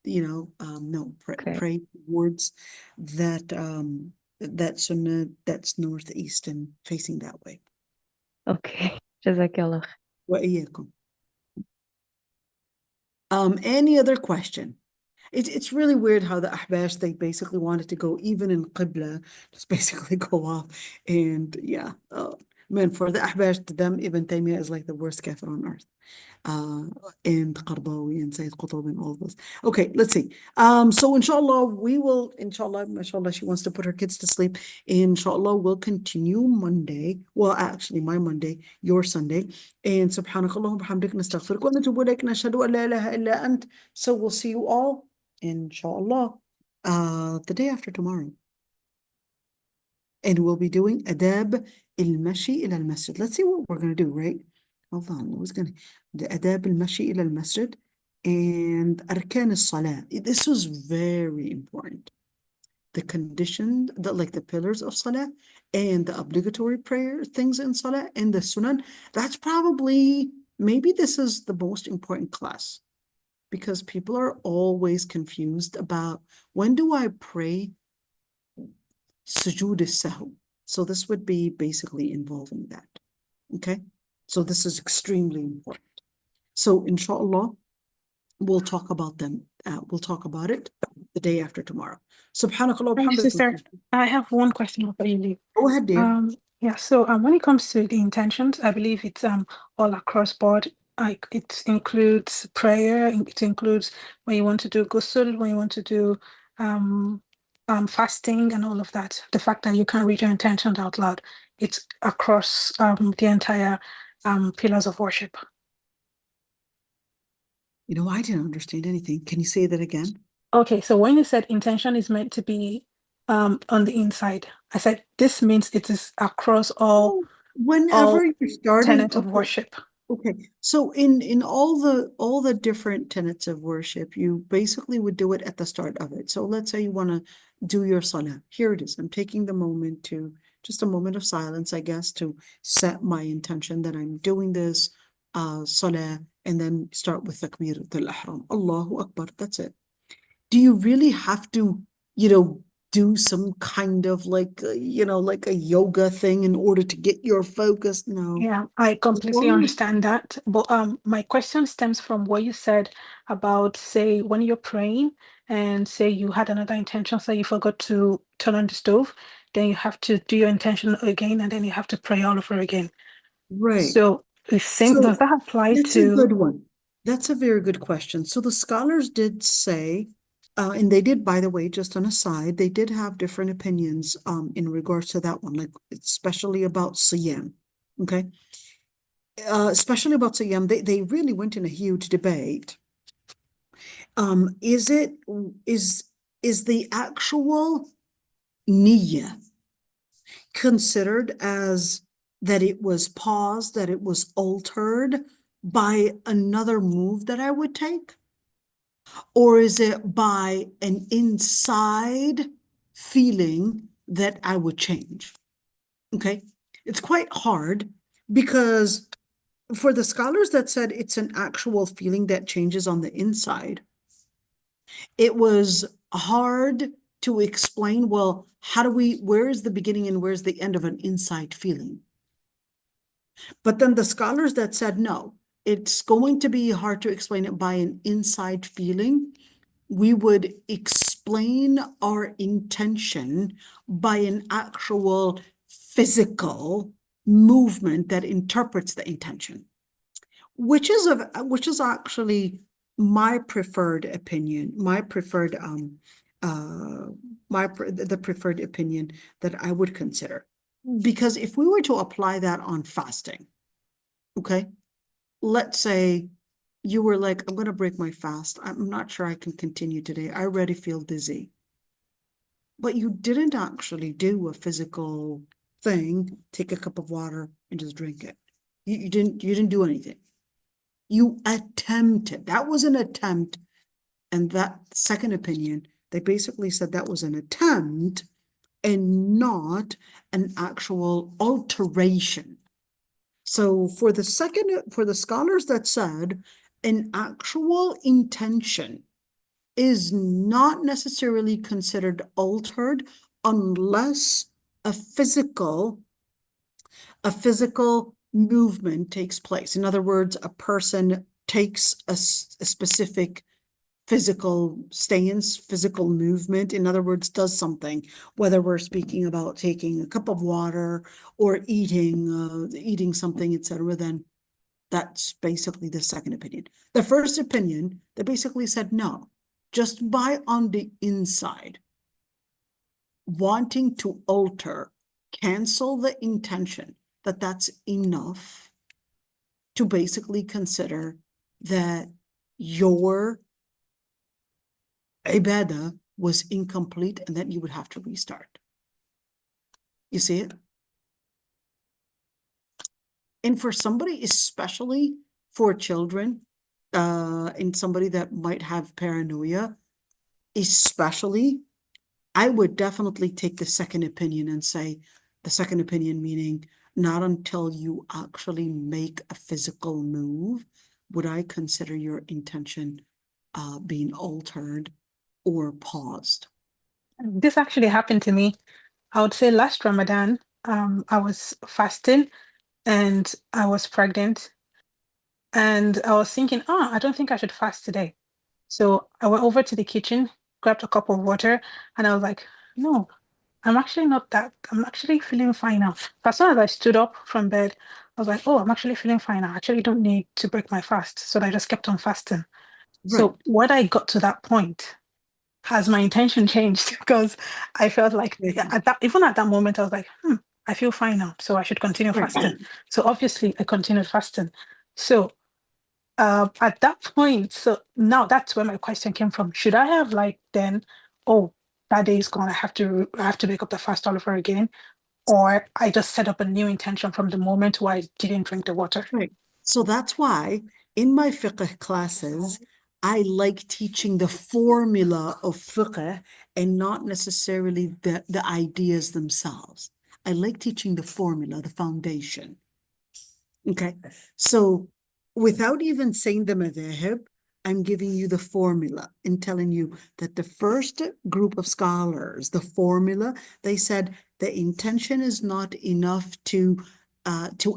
Speaker 1: No,
Speaker 5: Okay.
Speaker 1: pray towards that that sunnah that's northeast and facing that way.
Speaker 5: Okay. Jazakallah.
Speaker 1: وإياكم. Any other question? It's really weird how the Ahbash, they basically wanted to go even in Qibla, just basically go off. And yeah, man, for the Ahbash, to them, Ibn Taymiyyah is like the worst kafir on earth. And Qardawi and Sayyid Qutb and all those. Okay, let's see. So inshallah, we will, mashallah, she wants to put her kids to sleep. Inshallah, we'll continue Monday. Well, actually, my Monday, your Sunday. And subhanakallahum bihamdik nastaghfiruka wa natubu ilayk nashhadu an la ilaha illa ant. So we'll see you all, inshallah, the day after tomorrow. And we'll be doing adab al-mashi ila al-masjid. Let's see what we're going to do, right? Hold on, I was going to, the adab al-mashi ila al-masjid and arkan al-salah. This was very important. The condition, like the pillars of salah and the obligatory prayer things in salah and the sunan, that's probably, maybe this is the most important class because people are always confused about when do I pray sujood as-sahw. So this would be basically involving that. Okay? So this is extremely important. So inshallah, we'll talk about them. We'll talk about it the day after tomorrow. Subhanakallah.
Speaker 2: Thank you, sister. I have one question before you leave.
Speaker 1: Go ahead, dear.
Speaker 2: Yeah, so when it comes to the intentions, I believe it's all across board. Like it includes prayer, it includes when you want to do ghusl, when you want to do fasting and all of that. The fact that you can read your intentions out loud, it's across the entire pillars of worship.
Speaker 1: You know, I didn't understand anything. Can you say that again?
Speaker 2: Okay, so when you said intention is meant to be on the inside, I said this means it is across all
Speaker 1: whenever you're starting
Speaker 2: tenets of worship.
Speaker 1: Okay, so in all the different tenets of worship, you basically would do it at the start of it. So let's say you want to do your salah. Here it is. I'm taking the moment to just a moment of silence, I guess, to set my intention that I'm doing this salah, and then start with takbiratul ihram. Allahu Akbar, that's it. Do you really have to, do some kind of like a yoga thing in order to get your focus? No.
Speaker 2: Yeah, I completely
Speaker 1: long-
Speaker 2: understand that. But my question stems from what you said about, say, when you're praying and say you had another intention, say you forgot to turn on the stove, then you have to do your intention again, and then you have to pray all over again.
Speaker 1: Right.
Speaker 2: So the same,
Speaker 1: So
Speaker 2: does that apply
Speaker 1: that's a
Speaker 2: to?
Speaker 1: good one. That's a very good question. So the scholars did say, and they did, by the way, just on a side, they did have different opinions in regards to that one, like especially about Siyam. Okay. Especially about Siyam, they really went in a huge debate. Is the actual niyyah considered as that it was paused, that it was altered by another move that I would take? Or is it by an inside feeling that I would change? Okay, it's quite hard because for the scholars that said it's an actual feeling that changes on the inside, it was hard to explain, well, where is the beginning and where's the end of an inside feeling? But then the scholars that said, no, it's going to be hard to explain it by an inside feeling, we would explain our intention by an actual physical movement that interprets the intention, which is actually my preferred opinion, the preferred opinion that I would consider. Because if we were to apply that on fasting, okay, let's say you were like, I'm going to break my fast. I'm not sure I can continue today. I already feel dizzy. But you didn't actually do a physical thing, take a cup of water and just drink it. You didn't do anything. You attempted. That was an attempt. And that second opinion, they basically said that was an attempt and not an actual alteration. So for the scholars that said an actual intention is not necessarily considered altered unless a physical movement takes place. In other words, a person takes a specific physical stance, physical movement, in other words, does something, whether we're speaking about taking a cup of water or eating something, etc., then that's basically the second opinion. The first opinion, they basically said no, just by on the inside, wanting to alter, cancel the intention, that's enough to basically consider that your ibadah was incomplete and that you would have to restart. You see it? And for somebody, especially for children, and somebody that might have paranoia, especially, I would definitely take the second opinion and say, the second opinion meaning not until you actually make a physical move would I consider your intention being altered or paused.
Speaker 2: This actually happened to me. I would say last Ramadan, I was fasting and I was pregnant. And I was thinking, I don't think I should fast today. So I went over to the kitchen, grabbed a cup of water, and I was like, no, I'm actually feeling fine now. As soon as I stood up from bed, I was like, oh, I'm actually feeling fine. I actually don't need to break my fast. So I just kept on fasting. So
Speaker 1: Right.
Speaker 2: when I got to that point, has my intention changed? Because I felt like even at that moment, I was like, I feel fine now. So I should continue fasting. So obviously I continued fasting. So at that point, so now that's where my question came from. Should I have then, that day is gone, I have to make up the fast all over again? Or I just set up a new intention from the moment where I didn't drink the water?
Speaker 1: Right. So that's why in my fiqh classes, I like teaching the formula of fiqh and not necessarily the ideas themselves. I like teaching the formula, the foundation. Okay, so without even saying the madhahib, I'm giving you the formula and telling you that the first group of scholars, the formula, they said the intention is not enough to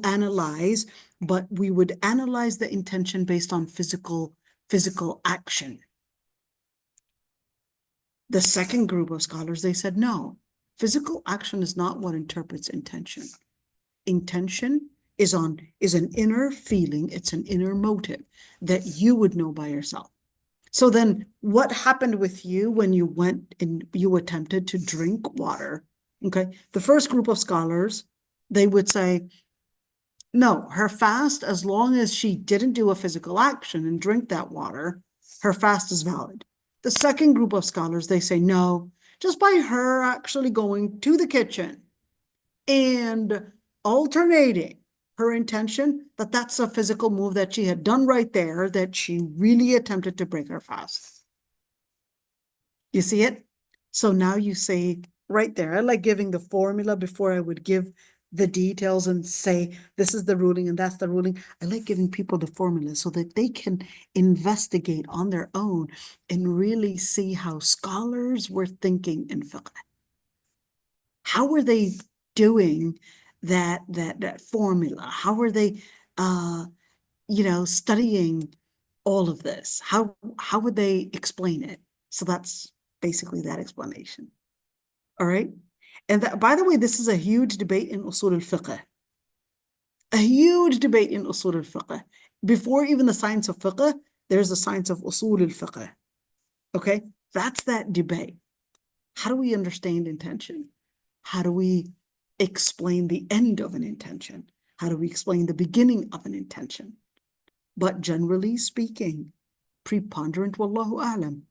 Speaker 1: analyze, but we would analyze the intention based on physical action. The second group of scholars, they said, no, physical action is not what interprets intention. Intention is an inner feeling, it's an inner motive that you would know by yourself. So then what happened with you when you went and you attempted to drink water? Okay, the first group of scholars, they would say, no, her fast, as long as she didn't do a physical action and drink that water, her fast is valid. The second group of scholars, they say, no, just by her actually going to the kitchen and alternating her intention, that's a physical move that she had done right there, that she really attempted to break her fast. You see it? So now you say right there, I like giving the formula before I would give the details and say, this is the ruling and that's the ruling. I like giving people the formula so that they can investigate on their own and really see how scholars were thinking in fiqh. How were they doing that formula? How were they studying all of this? How would they explain it? So that's basically that explanation. All right. And that, by the way, this is a huge debate in usul al-fiqh. A huge debate in usul al-fiqh. Before even the science of fiqh, there's the science of usul al-fiqh. Okay? That's that debate. How do we understand intention? How do we explain the end of an intention? How do we explain the beginning of an intention? But generally speaking, preponderant, wallahu a'lam,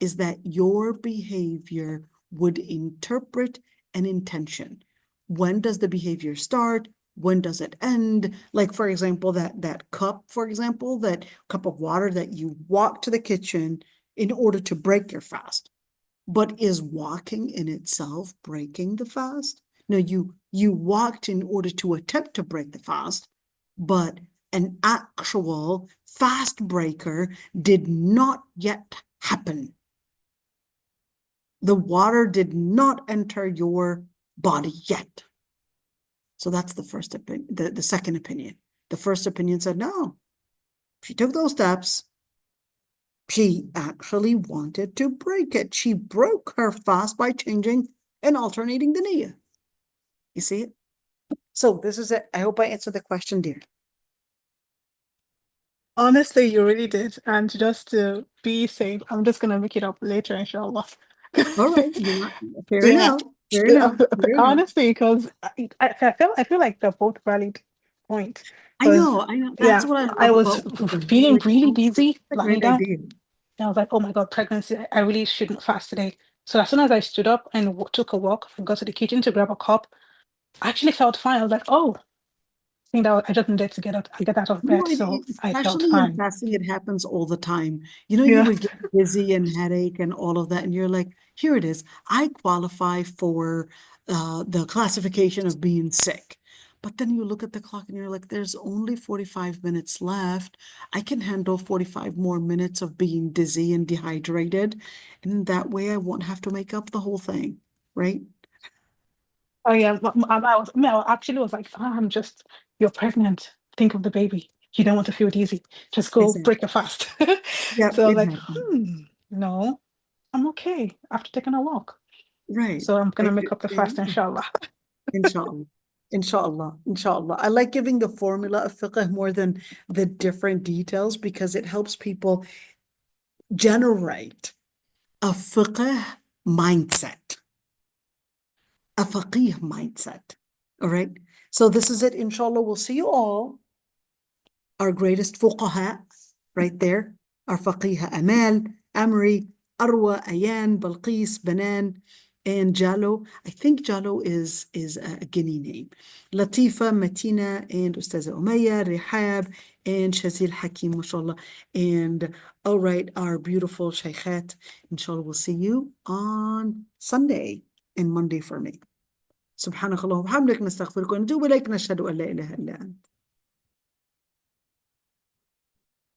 Speaker 1: is that your behavior would interpret an intention. When does the behavior start? When does it end? Like, for example, that cup, for example, that cup of water that you walk to the kitchen in order to break your fast. But is walking in itself breaking the fast? No, you walked in order to attempt to break the fast, but an actual fast breaker did not yet happen. The water did not enter your body yet. So that's the first opinion, the second opinion. The first opinion said, no, she took those steps. She actually wanted to break it. She broke her fast by changing and alternating the niyyah. You see it? So this is it. I hope I answered the question, dear.
Speaker 2: Honestly, you really did. And just to be safe, I'm just gonna make it up later, inshallah.
Speaker 1: All right. Fair
Speaker 2: Yeah.
Speaker 1: enough. Fair enough. Fair enough.
Speaker 2: Honestly, because I feel like they're both valid points.
Speaker 1: I know. That's
Speaker 2: Yeah,
Speaker 1: what I love
Speaker 2: I was
Speaker 1: about what
Speaker 2: feeling
Speaker 1: like,
Speaker 2: really
Speaker 1: oh,
Speaker 2: busy,
Speaker 1: that's a
Speaker 2: lying
Speaker 1: great
Speaker 2: down.
Speaker 1: idea.
Speaker 2: And I was like, oh my God, pregnancy, I really shouldn't fast today. So as soon as I stood up and took a walk and got to the kitchen to grab a cup, I actually felt fine. I was like, oh, I think that I just needed to get out of bed. So I felt
Speaker 1: Especially in
Speaker 2: fine.
Speaker 1: fasting, it happens all the time. You
Speaker 2: Yeah.
Speaker 1: would get busy and headache and all of that, and you're like, here it is. I qualify for the classification of being sick. But then you look at the clock and you're like, there's only 45 minutes left. I can handle 45 more minutes of being dizzy and dehydrated. And that way I won't have to make up the whole thing, right?
Speaker 2: Oh yeah, I actually was like, you're pregnant. Think of the baby. You don't want to feel dizzy. Just go
Speaker 1: Exactly.
Speaker 2: break your fast.
Speaker 1: Yeah,
Speaker 2: So I was
Speaker 1: it
Speaker 2: like,
Speaker 1: happens.
Speaker 2: no, I'm okay after taking a walk.
Speaker 1: Right.
Speaker 2: So I'm gonna make up the fast, inshallah.
Speaker 1: Inshallah. Inshallah. Inshallah. I like giving the formula of fiqh more than the different details because it helps people generate a fiqh mindset, a faqih mindset. All right. So this is it. Inshallah, we'll see you all. Our greatest fuqaha right there. Our faqih Amal, Amri, Arwa, Ayan, Balqis, Banan, and Jalo. I think Jalo is a Guinea name. Latifa, Matina, and Ustaza Umayya, Rihab, and Shazil Hakim, mashallah. And all right, our beautiful shaykhat. Inshallah, we'll see you on Sunday and Monday for me. سبحانك اللهم وبحمدك نستغفرك ونتوب إليك نشهد أن لا إله إلا أنت.